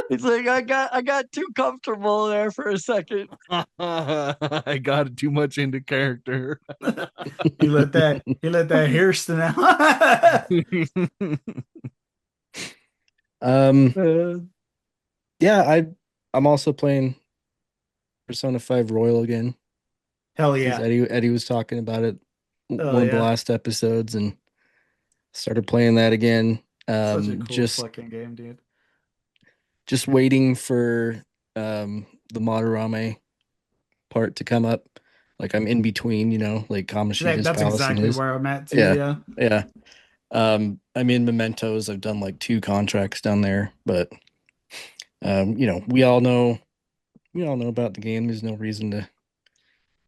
E: He's like, "I got too comfortable there for a second."
D: I got too much into character.
B: He let that Hairston out.
E: Uh,
C: Yeah, I'm also playing Persona 5 Royal again.
B: Hell
C: 'Cause
B: yeah.
C: Eddie was talking about it
B: Oh,
C: one of the
B: yeah.
C: last episodes and started playing that again.
B: Such a cool
C: just
B: fucking game, dude.
C: just waiting for the Madarame part to come up. Like I'm in between, like Kamoshida's
B: That's
C: palace and
B: exactly
C: his.
B: where I'm at too.
C: Yeah.
B: Yeah.
C: Yeah. I'm in Mementos. I've done like 2 contracts down there, but we all know about the game. There's no reason to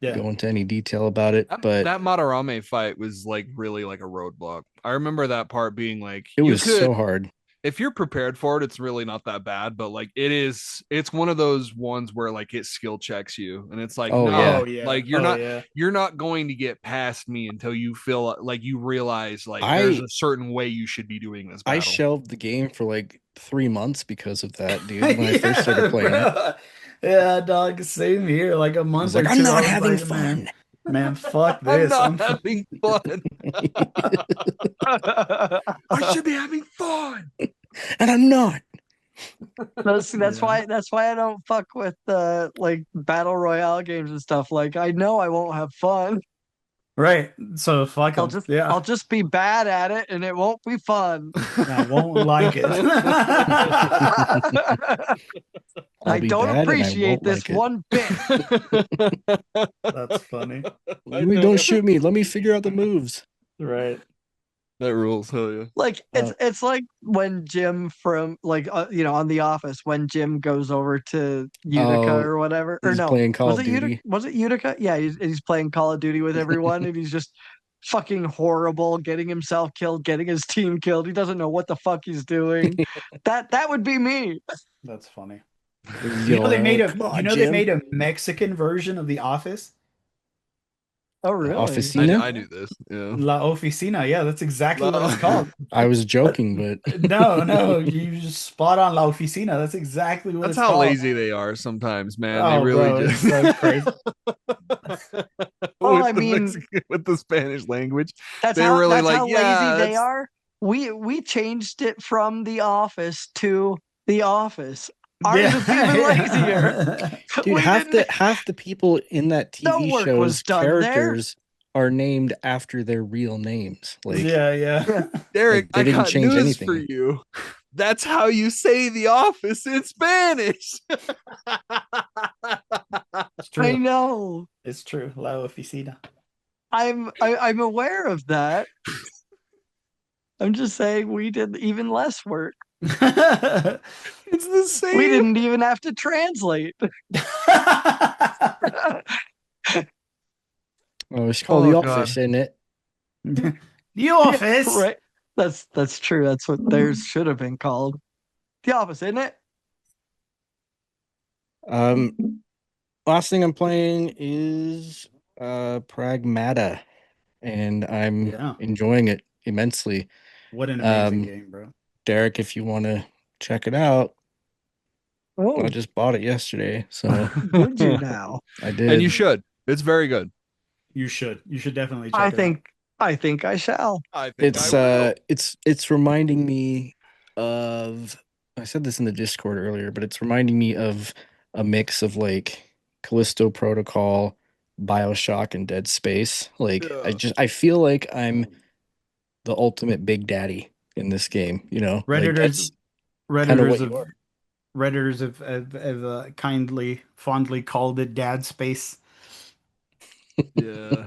C: go into any detail about it, but
D: that Madarame fight was like really like a roadblock. I remember that part being like
C: it was so hard.
D: If you're prepared for it, it's really not that bad. But like it's one of those ones where like it skill checks you, and it's like,
C: Oh,
D: no,
C: yeah.
D: like you're not going to get past me until you feel like you realize like there's a certain way you should be doing this battle.
C: I shelved the game for like 3 months because of that, dude. When I first started playing it.
B: Yeah, dog. Same here. Like a month or two.
C: I'm not
B: I was
C: having
B: like,
C: fun.
B: Man, fuck this.
D: I'm not having fun. I should be having fun.
C: And I'm not.
E: That's why I don't fuck with like battle royale games and stuff. Like I know I won't have fun.
B: Right. So fuck
E: I'll
B: them.
E: just I'll just be bad at it and it won't be fun.
B: I won't like it.
E: I don't appreciate this one bit.
B: That's funny.
C: Don't shoot me. Let me figure out the moves.
B: Right.
D: That rules. Hell yeah.
E: Like it's like when Jim from like on The Office when Jim goes over to Utica or whatever. Or
C: He's
E: no,
C: playing Call
E: was
C: of
E: it
C: Duty.
E: Was it Utica? Yeah, he's playing Call of Duty with everyone and he's just fucking horrible, getting himself killed, getting his team killed. He doesn't know what the fuck he's doing. That would be me.
B: That's funny.
C: You know
B: they made
C: they
B: made a Mexican version of The Office?
E: Oh really?
C: Officina?
D: I knew this. Yeah.
B: La Oficina. Yeah, that's exactly what it's called.
C: I was joking, but
B: No, you just spot on La Oficina. That's exactly what
D: That's
B: it's
D: how
B: called.
D: lazy they are sometimes, man.
B: Oh,
D: They really
B: bro,
D: just
B: it's so crazy.
E: Well,
D: with
E: I mean,
D: with the Spanish language.
E: That's
D: They
E: how,
D: were really
E: that's
D: like,
E: how
D: yeah,
E: lazy they are. We changed it from The Office to The Office. Ours is even lazier.
C: dude, half the people in that
E: No
C: TV
E: work was
C: show's
E: done there.
C: characters are named after their real names. Like,
B: yeah.
D: Derek,
C: they
D: I
C: didn't
D: got
C: change
D: news
C: anything.
D: for you. That's how you say The Office in Spanish.
B: It's true.
E: I know.
B: It's true. La Oficina.
E: I'm aware of that. I'm just saying we did even less work.
B: It's
D: the same.
E: We didn't even have to translate.
C: Oh, it's called The Office, isn't it?
B: The Office.
E: Right. That's true. That's what theirs should have been called. The Office, isn't it?
C: Last thing I'm playing is Pragmata, and I'm enjoying it immensely.
B: What an amazing game, bro.
C: Derek, if you want to check it out,
E: Oh,
C: I just bought it yesterday. So
E: did you now?
C: I did,
D: and you should. It's very good.
B: You should definitely check it out.
E: I think I shall.
C: It's reminding me of, I said this in the Discord earlier, but it's reminding me of a mix of like Callisto Protocol, BioShock, and Dead Space. Like I feel like I'm the ultimate big daddy in this game,
B: Redditors Redditors have kindly, fondly called it dad space.
D: Yeah.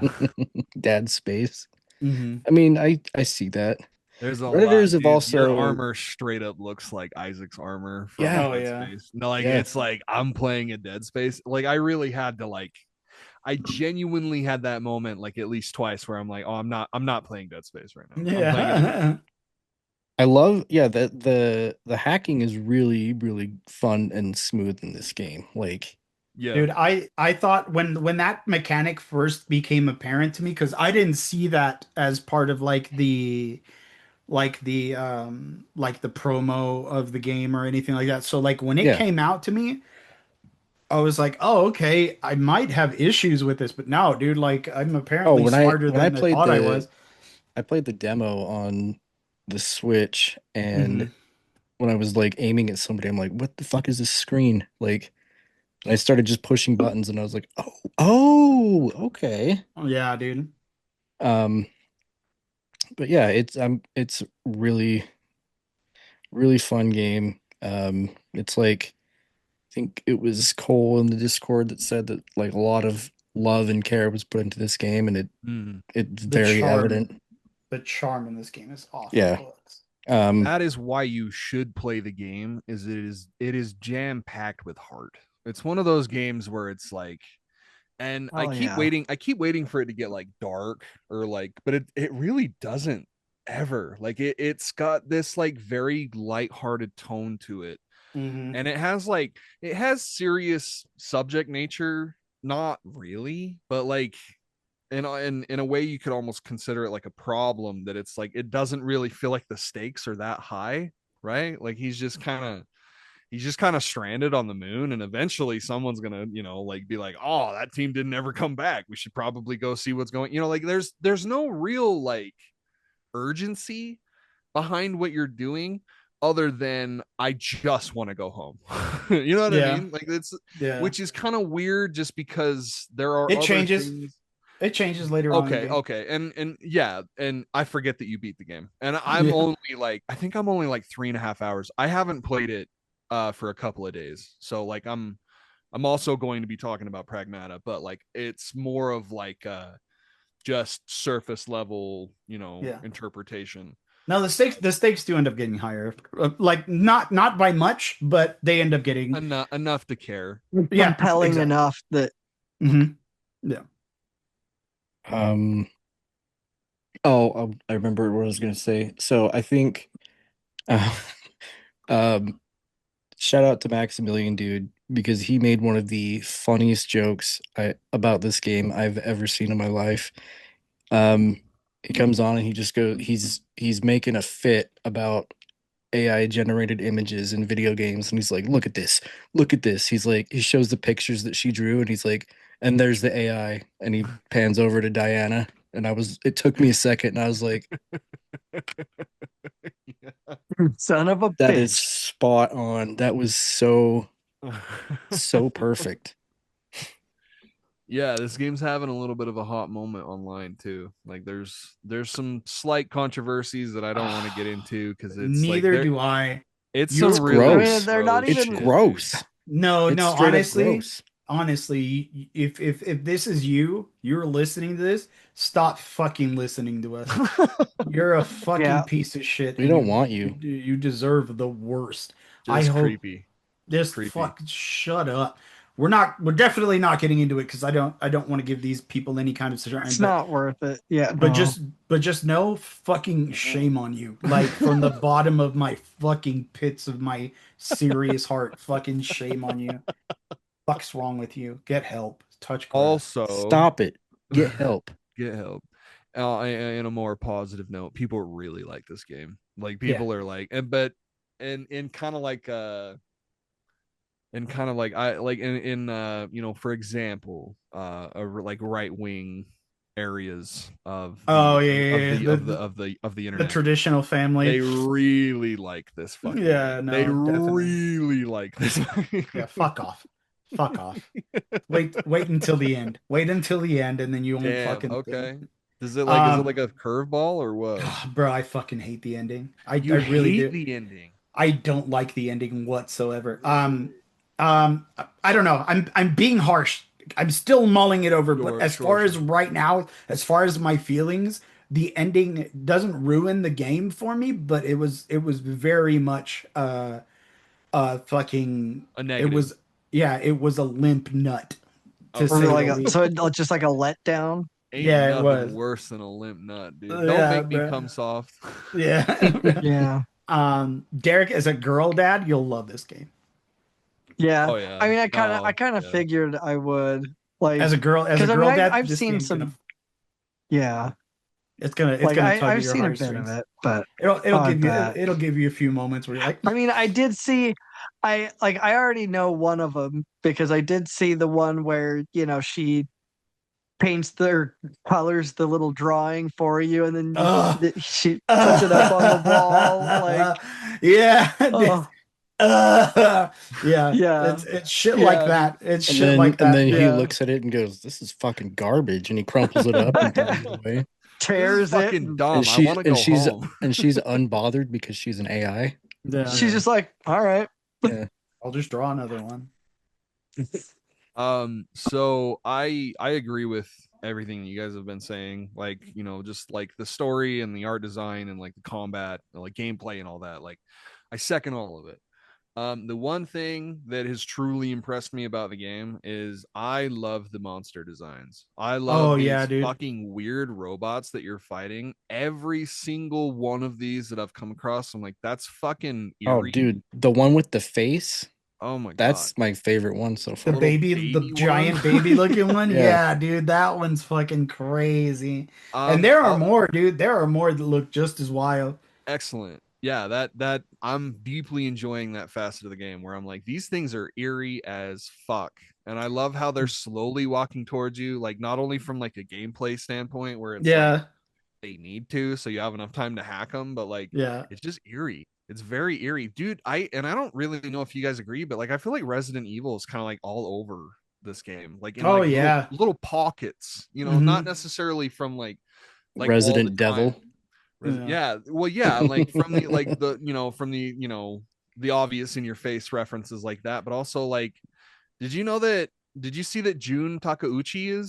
C: Dad space.
B: Mm-hmm.
C: I mean, I see that.
D: There's a
C: Redditors
D: lot,
C: have
D: dude. Your
C: also
D: armor straight up looks like Isaac's armor from
C: Yeah.
B: Oh
D: Dead
B: yeah.
D: Space. No, like
C: Yeah.
D: it's like I'm playing a Dead Space. Like I really had to like I genuinely had that moment like at least twice where I'm like, oh, I'm not playing Dead Space right now. I'm playing a
B: Yeah.
C: I love that the hacking is really, really fun and smooth in this game. Like
D: yeah.
B: Dude, I thought when that mechanic first became apparent to me, because I didn't see that as part of like the promo of the game or anything like that. So like when it
C: yeah.
B: came out to me, I was like, oh, okay, I might have issues with this, but no, dude, like I'm
C: Oh,
B: apparently smarter
C: when I
B: than I
C: played
B: thought I was.
C: the demo on the Switch, and
B: Hmm.
C: when I was like aiming at somebody, I'm like, what the fuck is this screen? Like, and I started just pushing buttons, and I was like, okay.
B: Yeah, dude.
C: Um, but yeah, it's really, really fun game. It's like I think it was Cole in the Discord that said that like a lot of love and care was put into this game, and
D: Mhm.
C: it's
B: The
C: very
B: charm,
C: evident.
B: the charm in this game is off the
C: Yeah.
B: books.
D: That is why you should play the game. It is jam packed with heart. It's one of those games where it's like, and
E: Oh yeah.
D: I keep waiting for it to get like dark or like, but it really doesn't ever. Like it's got this like very lighthearted tone to it,
B: Hmm.
D: and it has serious subject nature, not really, but like in a way you could almost consider it like a problem, that it's like it doesn't really feel like the stakes are that high, right? Like he's just kind of stranded on the moon, and eventually someone's gonna, like be like, oh, that team didn't ever come back, we should probably go see what's going, like there's no real like urgency behind what you're doing, other than I just want to go home. You know what I
B: Yeah,
D: mean? Like it's,
B: yeah.
D: which is kind of weird just because there are
B: It
D: other
B: changes.
D: things.
B: It changes later on in the
D: Okay,
B: game.
D: okay. And yeah, and I forget that you beat the game. And
B: Yeah.
D: I think I'm only like 3.5 hours. I haven't played it for a couple of days. So like I'm also going to be talking about Pragmata, but like it's more of like just surface level,
B: Yeah.
D: interpretation.
B: Now the stakes do end up getting higher. Like not by much, but they end up getting.
D: Enough to care.
B: Yeah,
E: Compelling
B: exactly.
E: enough that
B: Hmm. Yeah.
C: Um, I remember what I was gonna say. So I think, uh, um, shout out to Maximilian, dude, because he made one of the funniest jokes about this game I've ever seen in my life. Um, he comes on and he just goes, he's making a fit about AI generated images in video games, and he's like, look at this. He's like, he shows the pictures that she drew, and he's like, and there's the AI, and he pans over to Diana, and it took me a second, and I was like,
E: son of a
C: that is
E: bitch.
C: spot on. That was so perfect.
D: Yeah, this game's having a little bit of a hot moment online too. Like there's some slight controversies that I don't want to get into because it's like
B: Neither do I.
D: it's
B: You're
C: It's
D: some really
E: I
C: gross.
E: mean, they're not
C: It's
E: even.
D: shit, dude.
C: gross.
B: No,
C: It's
B: no,
C: straight up
B: honestly,
C: gross.
B: honestly, if this is you're listening to this, stop fucking listening to us. You're a fucking
E: Yeah.
B: piece of shit,
C: We
B: and
C: don't want you.
B: you deserve the worst. I
D: Just
B: hope
D: creepy.
B: just
D: Creepy.
B: fucking shut up. We're definitely not getting into it because I don't want to give these people any kind of suggestion.
E: It's not worth it. Yeah.
B: But
E: No.
B: just know fucking shame on you. Like from the bottom of my fucking pits of my serious heart, fucking shame on you. Fuck's wrong with you? Get help. Touch grass.
D: Also,
C: Stop it. Get help.
D: get help. In a more positive note, people really like this game. Like
B: Yeah.
D: people are like, and kind of like I like in for example like right wing areas of
B: Oh yeah, yeah, yeah.
D: the
B: The
D: internet,
B: traditional family.
D: they really like this fucking
B: Yeah,
D: game. They
B: no, definitely.
D: really like this.
B: Yeah, fuck off. Fuck off. Wait until the end. Wait until the end and then you won't
D: Damn,
B: fucking
D: okay. Is it like
B: um
D: a curveball or what?
B: bro, I fucking hate the ending. I
D: You
B: really
D: hate
B: do.
D: the ending.
B: I don't like the ending whatsoever. I don't know. I'm being harsh. I'm still mulling it over, but
D: Sure,
B: as
D: sure,
B: far as
D: sure.
B: right now, as far as my feelings, the ending doesn't ruin the game for me, but it was very much fucking
D: A
B: it
D: negative.
B: was yeah, it was a limp nut to
E: Or
B: say
D: Okay.
B: the
E: like
B: least.
E: so it's just like a letdown.
D: Ain't
B: Yeah, it
D: nothing
B: was.
D: worse than a limp nut, dude. Don't
B: Yeah,
D: make me
B: bro.
D: come soft.
B: Yeah.
E: Yeah.
B: Derek, as a girl dad, you'll love this game.
E: Yeah.
D: Oh yeah.
E: I mean, I
D: No.
E: kind of
D: Yeah.
E: figured I would
B: As
E: like
B: a girl, as a
E: because I mean
B: girl dad,
E: I've
B: this
E: seen
B: game's gonna
E: some. Yeah.
B: it's
E: Like
B: gonna tug at
E: I've
B: your
E: seen a bit of
B: heartstrings.
E: it, but
B: It'll
E: oh, I
B: give you
E: bet.
B: it'll give you a few moments where you're like,
E: I mean, I did see, I already know one of them because I did see the one where she paints their colors, the little drawing for you, and then
B: oh,
E: she puts it up on the wall. Like,
B: yeah,
E: oh
B: yeah.
E: yeah,
B: It's shit like
E: yeah, dude,
B: that. It's
C: And
B: shit
C: then
B: like
C: and
B: that.
C: then he
B: Yeah.
E: yeah.
C: looks at it and goes, "This is fucking garbage," and he crumples it up and throws it away.
D: This is
E: Tears it.
D: fucking
E: And
C: And
D: dumb. I
C: she's
D: want to
C: and
D: go
C: she's
D: home.
C: and she's unbothered because she's an AI.
B: Yeah.
E: she's
C: Yeah.
E: just like, all right.
C: Yeah.
B: I'll just draw another one.
D: So I agree with everything you guys have been saying. Like, just like the story and the art design and like the combat, and, like gameplay and all that. Like, I second all of it. The one thing that has truly impressed me about the game is I love the monster designs. I
B: Oh
D: love
B: yeah,
D: these
B: dude.
D: fucking weird robots that you're fighting. Every single one of these that I've come across, I'm like, that's fucking
C: Oh,
D: eerie.
C: dude, the one with the face,
D: Oh my god.
C: that's my favorite one so
B: The
C: far.
D: Little
B: baby, the
D: baby one.
B: giant baby looking one.
C: Yeah.
B: Yeah, dude, that one's fucking crazy. And
D: um
B: there are
D: I'll,
B: more, dude. There are more that look just as wild.
D: Excellent. Yeah, that I'm deeply enjoying that facet of the game where I'm like, these things are eerie as fuck. And I love how they're slowly walking towards you, like not only from like a gameplay standpoint where it's like
B: Yeah,
D: they need to, so you have enough time to hack them, but like
B: yeah.
D: it's just eerie. It's very eerie. Dude, I don't really know if you guys agree, but like I feel like Resident Evil is kind of like all over this game. Like in
B: Oh
D: like little
B: yeah.
D: little pockets, not
B: Hmm.
D: necessarily from like all the
C: Resident
D: time.
C: Devil.
B: Yeah.
D: Yeah, well, yeah, like from the like the from the the obvious in your face references like that, but also like, did you know that? Did you see that Jun Takeuchi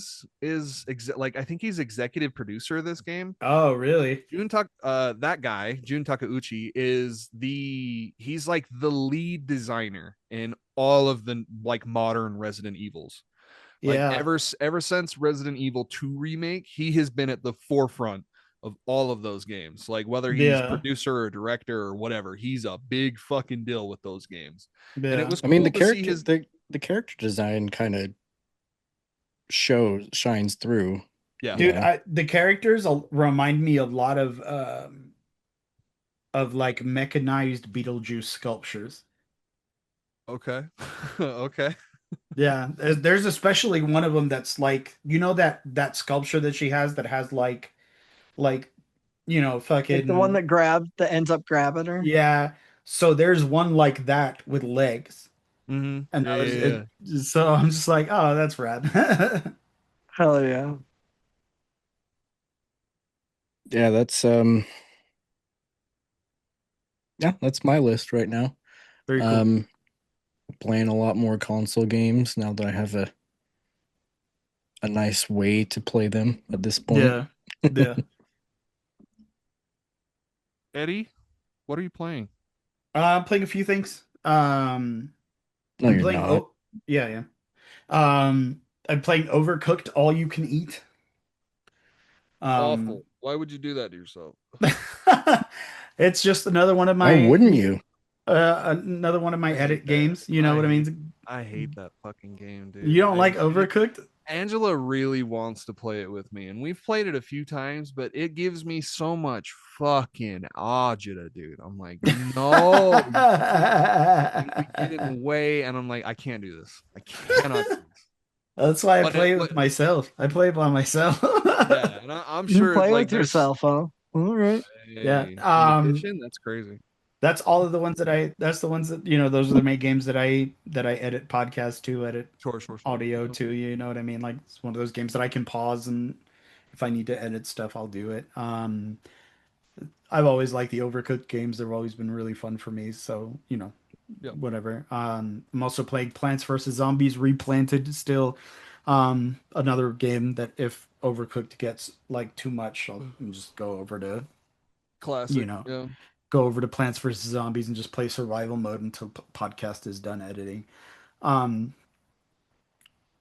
D: like I think he's executive producer of this game?
B: Oh really?
D: That guy Jun Takeuchi he's like the lead designer in all of the like modern Resident Evils. Like
B: Yeah.
D: ever since Resident Evil 2 remake, he has been at the forefront of all of those games. Like whether he's
B: Yeah.
D: producer or director or whatever, he's a big fucking deal with those games. And it
B: Yeah.
D: was
C: I mean,
D: cool to see his
C: the character design kind of shines through.
D: yeah.
C: You
B: Dude,
C: know,
B: the characters remind me a lot of like mechanized Beetlejuice sculptures.
D: Okay. Okay.
B: Yeah, there's especially one of them that's like, that sculpture that she has that has like
E: Like the one
B: fucking,
E: that ends up grabbing her.
B: yeah. So there's one like that with legs,
D: Mm-hmm.
B: and
D: Yeah,
B: I was
D: yeah,
B: it.
D: yeah.
B: So I'm just like, oh, that's rad.
E: Hell yeah.
C: yeah, that's my list right now.
B: Very cool.
C: Um, Playing a lot more console games now that I have a nice way to play them at this point.
B: Yeah, yeah.
D: Eddie, what are you playing?
B: I'm playing a few things.
C: No,
B: I'm
C: you're
B: playing.
C: not.
B: Oh, yeah, yeah. I'm playing Overcooked All You Can Eat. Um,
D: Awful. Why would you do that to yourself?
B: it's just another one of
C: Why
B: my
C: wouldn't you?
B: another one of my
D: I hate
B: edit
D: that.
B: games. You know what I mean?
D: I hate that fucking game,
B: You
D: dude.
B: don't like Overcooked?
D: Angela really wants to play it with me, and we've played it a few times, but it gives me so much fucking agita, dude. I'm like, no, we get in the way, and I'm like, I can't do this. I cannot do this.
B: That's why I
D: But it,
B: play
D: but
B: with myself. I play by myself.
D: yeah, and I'm
E: You
D: sure
E: play
D: like
E: with
D: there's
E: yourself, huh? All right.
B: Yeah.
D: competition. That's crazy.
B: That's all of the ones that's the ones that, those are the main games that I edit podcasts to, edit
D: Sure, sure, sure.
B: audio
D: Yep.
B: to, you know what I mean? Like it's one of those games that I can pause, and if I need to edit stuff, I'll do it. I've always liked the Overcooked games. They've always been really fun for me. So,
D: Yeah.
B: whatever. I'm also playing Plants vs. Zombies Replanted still. Another game that if Overcooked gets like too much, I'll just go over to, you
D: Classic.
B: know,
D: Yeah.
B: go over to Plants vs. Zombies and just play survival mode until podcast is done editing. Um,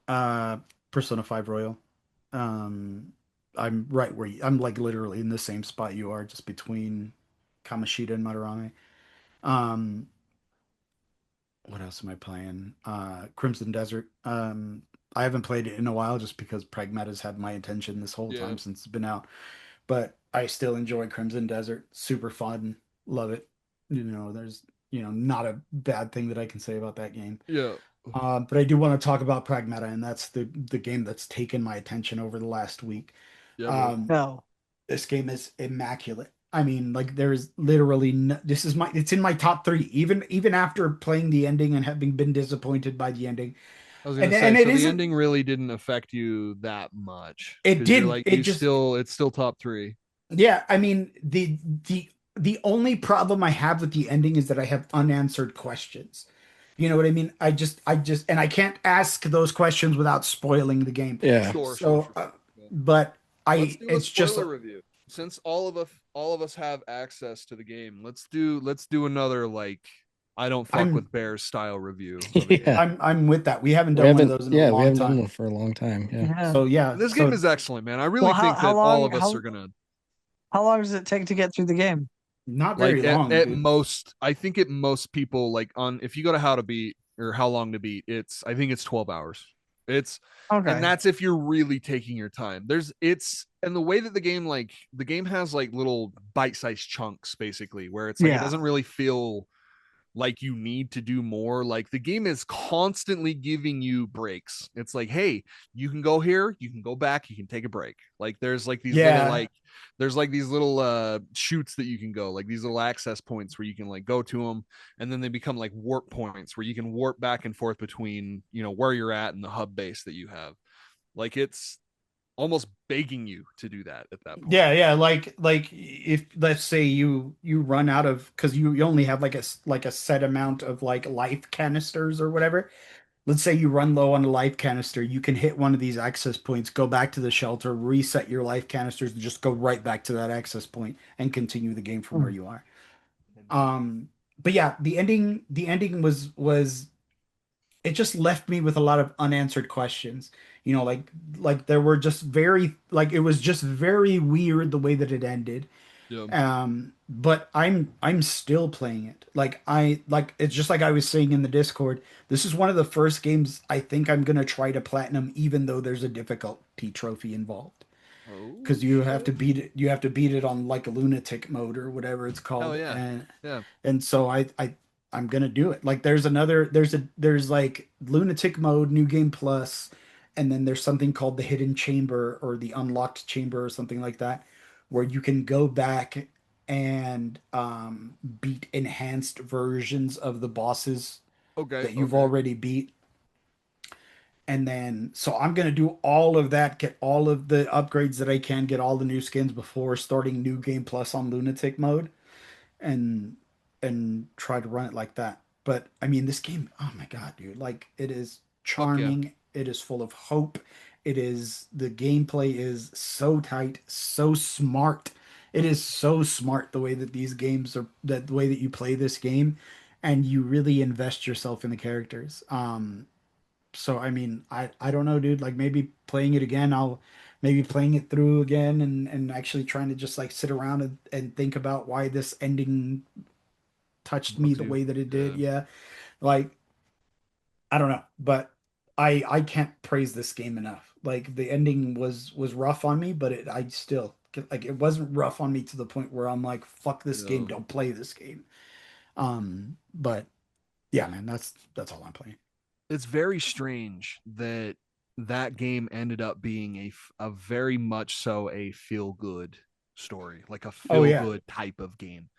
B: uh, Persona 5 Royal. Um, I'm right where I'm like literally in the same spot you are, just between Kamoshida and Madarame. Um, what else am I playing? Crimson Desert. I haven't played it in a while just because Pragmata's had my attention this whole
D: Yeah.
B: time since it's been out. But I still enjoy Crimson Desert. Super fun. Love it. There's not a bad thing that I can say about that game.
D: Yeah.
B: But I do want to talk about Pragmata, and that's the game that's taken my attention over the last week.
D: Yeah, bro.
B: Um,
E: No.
B: this game is immaculate. I mean, like there's literally it's in my top three, even after playing the ending and having been disappointed by the ending.
D: I was gonna
B: And
D: say,
B: and it
D: so the
B: isn't
D: ending really didn't affect you that much
B: it
D: because you're
B: didn't
D: like
B: it just
D: it's still top three.
B: yeah, I mean the only problem I have with the ending is that I have unanswered questions. You know what I mean? I just and I can't ask those questions without spoiling the game.
C: Yeah.
D: Sure, sure,
B: So
D: sure. Yeah.
B: but
D: Let's
B: I
D: do a
B: it's just
D: spoiler review. Since all of us have access to the game, let's do another like I don't fuck
B: I'm
D: with bears style review of a game.
C: Yeah.
B: I'm with that. We haven't
C: We
B: done one of
C: haven't,
B: those in a
C: yeah, we
B: long
C: haven't done
B: time.
C: one for a long time. Yeah.
E: Yeah.
B: So yeah,
D: This game is excellent, man. I really
E: Well,
D: think
E: how
D: that all
E: long
D: of us are gonna
E: how long does it take to get through the game?
B: not very
D: like
B: long,
D: at
B: dude.
D: most. I think at most people like on if you go to how to beat or how long to beat, I think it's 12 hours. It's and
E: Okay.
D: that's if you're really taking your time. And the way that the game has like little bite-sized chunks basically where it's like it
E: Yeah.
D: doesn't really feel like you need to do more. Like the game is constantly giving you breaks. It's like, hey, you can go here, you can go back, you can take a break. Like
B: Yeah,
D: there's like these little shoots that you can go, like these little access points where you can like go to them, and then they become like warp points where you can warp back and forth between, where you're at and the hub base that you have. Like it's almost begging you to do that at that point.
B: yeah. Like if let's say you run out of because you only have like a set amount of like life canisters or whatever. Let's say you run low on a life canister, you can hit one of these access points, go back to the shelter, reset your life canisters, and just go right back to that access point and continue the game from where
E: Mm.
B: you are. Um, but yeah, the ending was it just left me with a lot of unanswered questions. Like there were just very like it was just very weird the way that it ended.
D: Yeah.
B: But I'm still playing it. Like it's just like I was saying in the Discord. This is one of the first games I think I'm gonna try to platinum, even though there's a difficulty trophy involved.
D: Oh
B: Because you have to
D: shit.
B: beat it. You have to beat it on like a lunatic mode or whatever it's
D: Hell
B: called.
D: yeah.
B: And
D: Yeah.
B: and so I'm gonna do it. Like there's like lunatic mode, new game plus, and then there's something called the hidden chamber or the unlocked chamber or something like that, where you can go back and beat enhanced versions of the bosses
D: Okay.
B: that you've
D: Okay.
B: already beat. And then so I'm gonna do all of that, get all of the upgrades that I can, get all the new skins before starting new game plus on lunatic mode and try to run it like that. But I mean, this game, oh my God, dude, like it is
D: Fuck yeah.
B: charming. It is full of hope. The gameplay is so tight, so smart. It is so smart the way that these games are, that the way that you play this game and you really invest yourself in the characters. So I mean, I don't know, dude, like maybe playing it again, I'll maybe playing it through again and actually trying to just like sit around and think about why this ending touched me
D: Bugs
B: the
D: you.
B: way that it did.
D: Yeah.
B: Yeah. Like I don't know, but I can't praise this game enough. Like the ending was rough on me, but I still like it wasn't rough on me to the point where I'm like, fuck this game,
D: Yeah.
B: don't play this game. But yeah, man, that's all I'm playing.
D: It's very strange that that game ended up being a very much so a feel good story, like a
B: Oh
D: feel
B: yeah.
D: good type of game.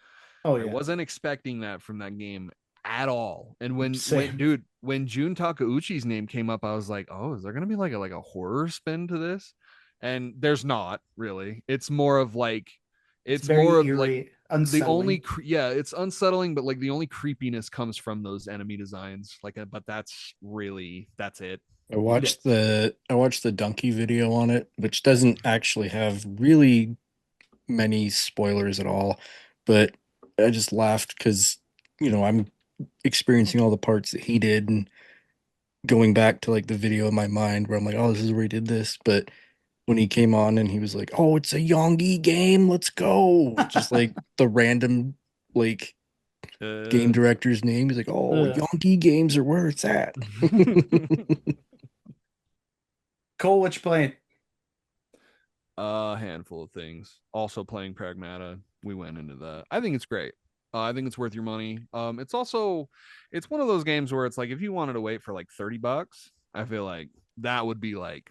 B: Oh
D: I
B: yeah.
D: wasn't expecting that from that game at all. And when
B: Same.
D: dude, when Jun Takeuchi's name came up, I was like, "Oh, is there going to be like a horror spin to this?" And there's not really. It's more of like It's
B: very
D: more of
B: eerie,
D: like the
B: unsettling.
D: only it's unsettling, but like the only creepiness comes from those enemy designs. Like, but that's it.
C: I watched the donkey video on it, which doesn't actually have really many spoilers at all, but I just laughed because I'm experiencing all the parts that he did and going back to like the video in my mind where I'm like, oh, this is where he did this. But when he came on and he was like, oh, it's a Yongi game, let's go. Just like the random like game director's name. He's like, oh, Yongi games are where it's at.
B: Cole, what you playing?
D: A handful of things. Also playing Pragmata. We went into that. I think it's great. I think it's worth your money. It's one of those games where it's like if you wanted to wait for like $30, I feel like that would be like,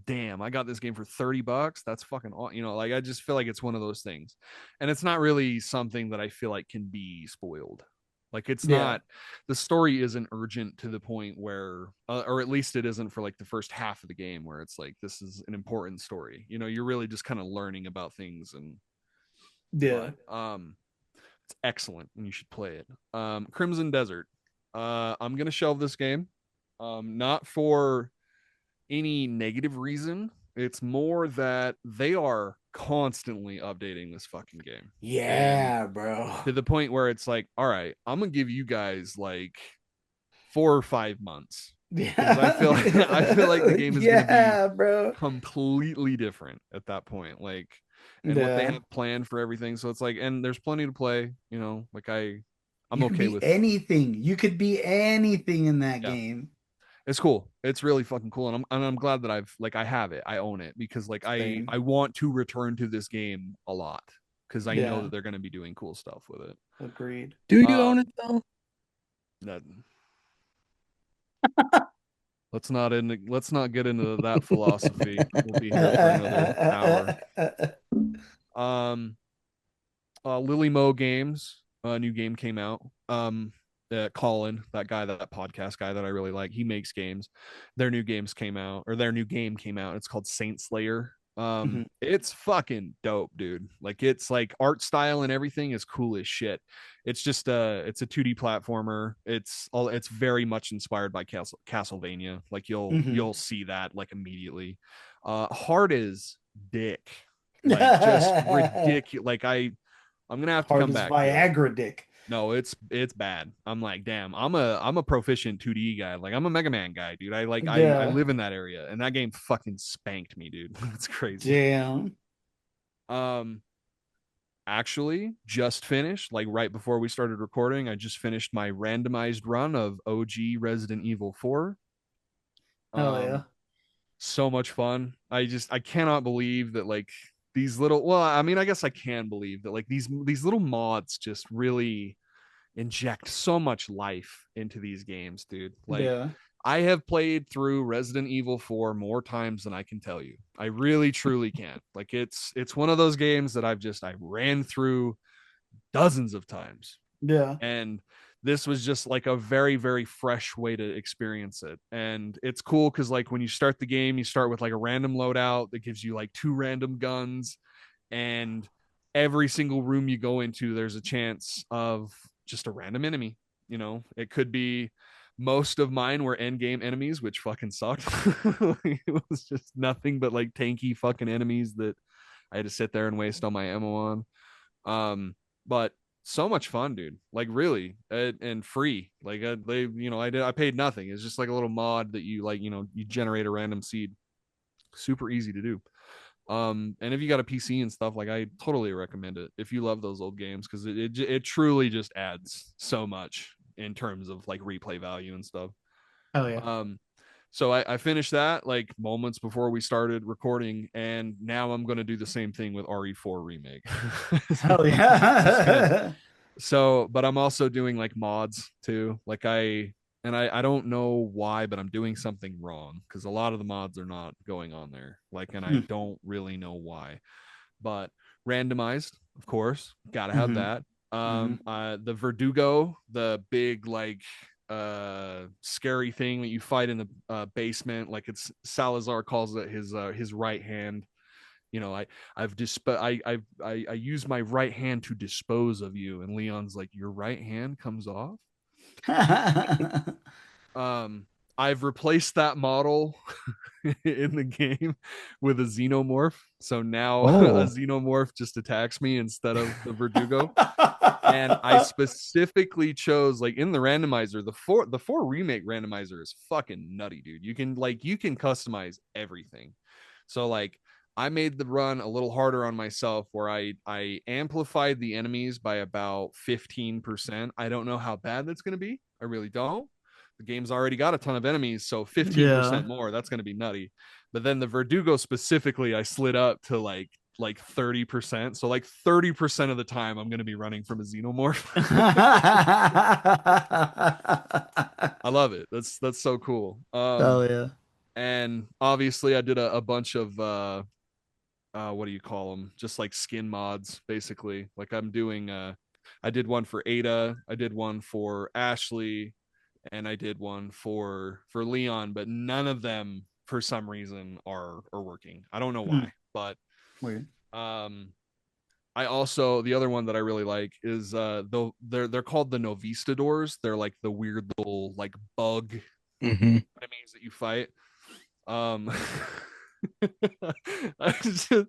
D: damn, I got this game for $30. That's fucking, like I just feel like it's one of those things, and it's not really something that I feel like can be spoiled. Like it's not, the story isn't urgent to the point where, or at least it isn't for like the first half of the game where it's like this is an important story. You're really just kind of learning about things, and but it's excellent and you should play it. Crimson Desert. I'm gonna shelve this game, not for any negative reason. It's more that they are constantly updating this fucking game.
B: Yeah, bro.
D: To the point where it's like, all right, I'm gonna give you guys like 4 or 5 months. Because I feel like the game is gonna be
B: bro.
D: completely different at that point. Like, and what they have planned for everything. So it's like, and there's plenty to play, like I'm
B: you
D: okay with
B: anything. You could be anything in that
D: yeah.
B: game.
D: It's cool. It's really fucking cool. And I'm glad that I have it. I own it because like
B: Same.
D: I want to return to this game a lot because I know that they're gonna be doing cool stuff with it.
B: Agreed.
C: Do you own it though?
D: That let's not get into that philosophy. We'll be here for another hour. Lily Mo Games, a new game came out. Colin, that podcast guy that I really like, he makes games. Their new game came out. It's called Saint Slayer. It's fucking dope, dude. Like it's like art style and everything is cool as shit. It's just it's a 2D platformer. It's very much inspired by Castlevania. Like you'll see that like immediately. Hard as dick. Like just ridiculous. Like I'm gonna have to come back.
B: Viagra dick.
D: No, it's bad. I'm like, damn, I'm a proficient 2D guy. Like I'm a Mega Man guy, dude. I live in that area, and that game fucking spanked me, dude. It's crazy.
B: Damn.
D: Actually, just finished like right before we started recording. I just finished my randomized run of OG Resident Evil 4.
B: Oh yeah.
D: So much fun. I cannot believe that like these little, well, I mean, I guess I can believe that like these little mods just really inject so much life into these games, dude. Like I have played through Resident Evil 4 more times than I can tell you. I really truly can. Like it's one of those games that I ran through dozens of times.
B: Yeah.
D: And this was just like a very, very fresh way to experience it. And it's cool because like when you start the game, you start with like a random loadout that gives you like 2 random guns, and every single room you go into, there's a chance of just a random enemy. It could be, most of mine were end game enemies, which fucking sucked. It was just nothing but like tanky fucking enemies that I had to sit there and waste all my ammo on. But so much fun, dude. Like really, and free. Like I paid nothing. It's just like a little mod that you like, you generate a random seed. Super easy to do. And if you got a PC and stuff, like I totally recommend it if you love those old games, because it truly just adds so much in terms of like replay value and stuff.
B: Oh yeah.
D: So I finished that like moments before we started recording, and now I'm going to do the same thing with RE4 Remake.
B: Hell yeah.
D: So, but I'm also doing like mods too. Like I don't know why, but I'm doing something wrong because a lot of the mods are not going on there. Like, and I don't really know why. But randomized, of course, gotta have that. The Verdugo, the big like scary thing that you fight in the basement, like it's Salazar calls it his right hand. you know, I use my right hand to dispose of you. And Leon's like, your right hand comes off. I've replaced that model in the game with a xenomorph. So now a xenomorph just attacks me instead of the Verdugo. And I specifically chose, like, in the randomizer, the 4 remake randomizer is fucking nutty, dude. You can customize everything. So like I made the run a little harder on myself where I amplified the enemies by about 15%. I don't know how bad that's going to be. I really don't. The game's already got a ton of enemies, so 15% more, that's going to be nutty. But then the Verdugo specifically, I slid up to like 30%. So like 30% of the time I'm going to be running from a xenomorph. I love it. That's so cool.
B: Oh yeah.
D: And obviously I did a bunch of what do you call them? Just like skin mods, basically. Like I'm doing I did one for Ada, I did one for Ashley, and I did one for Leon, but none of them for some reason are working. I don't know why, but
B: weird.
D: I also, the other one that I really like is they're called the Novistadors. They're like the weird little like bug enemies that you fight. I was just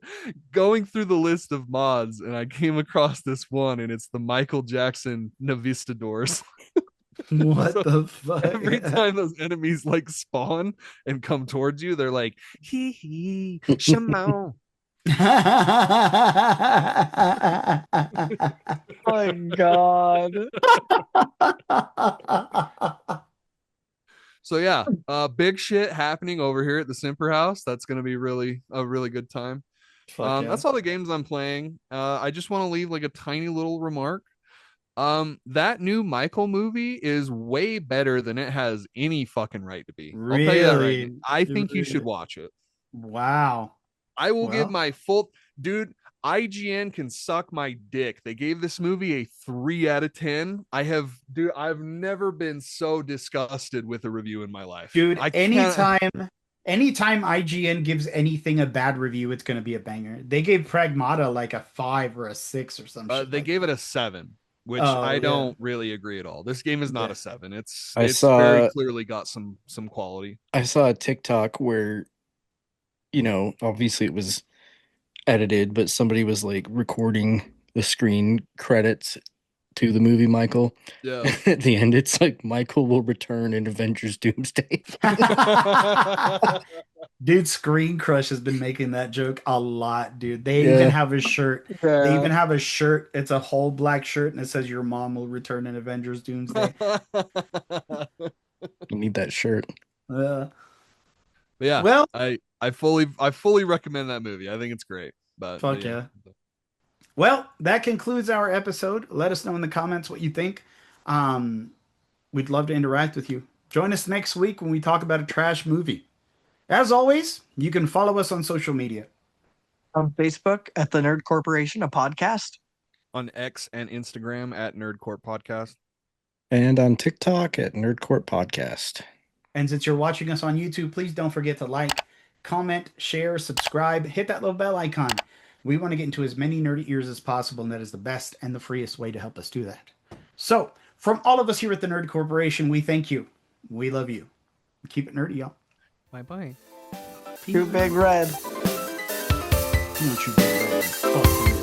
D: going through the list of mods and I came across this one, and it's the Michael Jackson Novistadors.
B: What the fuck?
D: Every time those enemies like spawn and come towards you, they're like, hee hee, Shimon.
E: My God.
D: So yeah, big shit happening over here at the Simper House. That's gonna be a really good time. That's all the games I'm playing. I just want to leave like a tiny little remark. That new Michael movie is way better than it has any fucking right to be. I'll tell you that right now. I think you should watch it.
B: Wow.
D: I will give my full dude. IGN can suck my dick. They gave this movie a 3 out of 10. I've never been so disgusted with a review in my life.
B: Dude, anytime IGN gives anything a bad review, it's going to be a banger. They gave Pragmata like a 5 or a 6 or something.
D: They gave it a 7, which I don't really agree at all. This game is not a 7. It's very clearly got some quality.
C: I saw a TikTok where, you know, obviously it was edited, but somebody was like recording the screen credits to the movie Michael.
D: Yeah.
C: At the end, it's like Michael will return in Avengers Doomsday.
B: Dude, Screen Crush has been making that joke a lot, dude. They even have a shirt. Yeah. They even have a shirt. It's a whole black shirt, and it says "Your mom will return in Avengers Doomsday."
C: You need that shirt.
D: But yeah. Well, I fully recommend that movie. I think it's great. But
B: fuck yeah. Well, that concludes our episode. Let us know in the comments what you think. We'd love to interact with you. Join us next week when we talk about a trash movie. As always, you can follow us on social media.
E: On Facebook at The Nerd Corporation, a podcast.
D: On X and Instagram at Nerdcorp Podcast.
C: And on TikTok at Nerdcorp Podcast.
B: And since you're watching us on YouTube, please don't forget to like, comment, share, subscribe, hit that little bell icon. We want to get into as many nerdy ears as possible, and that is the best and the freest way to help us do that. So, from all of us here at the Nerd Corporation, we thank you. We love you. Keep it nerdy, y'all.
D: Bye-bye.
E: Too big red.
B: Don't you big red. Fuck you.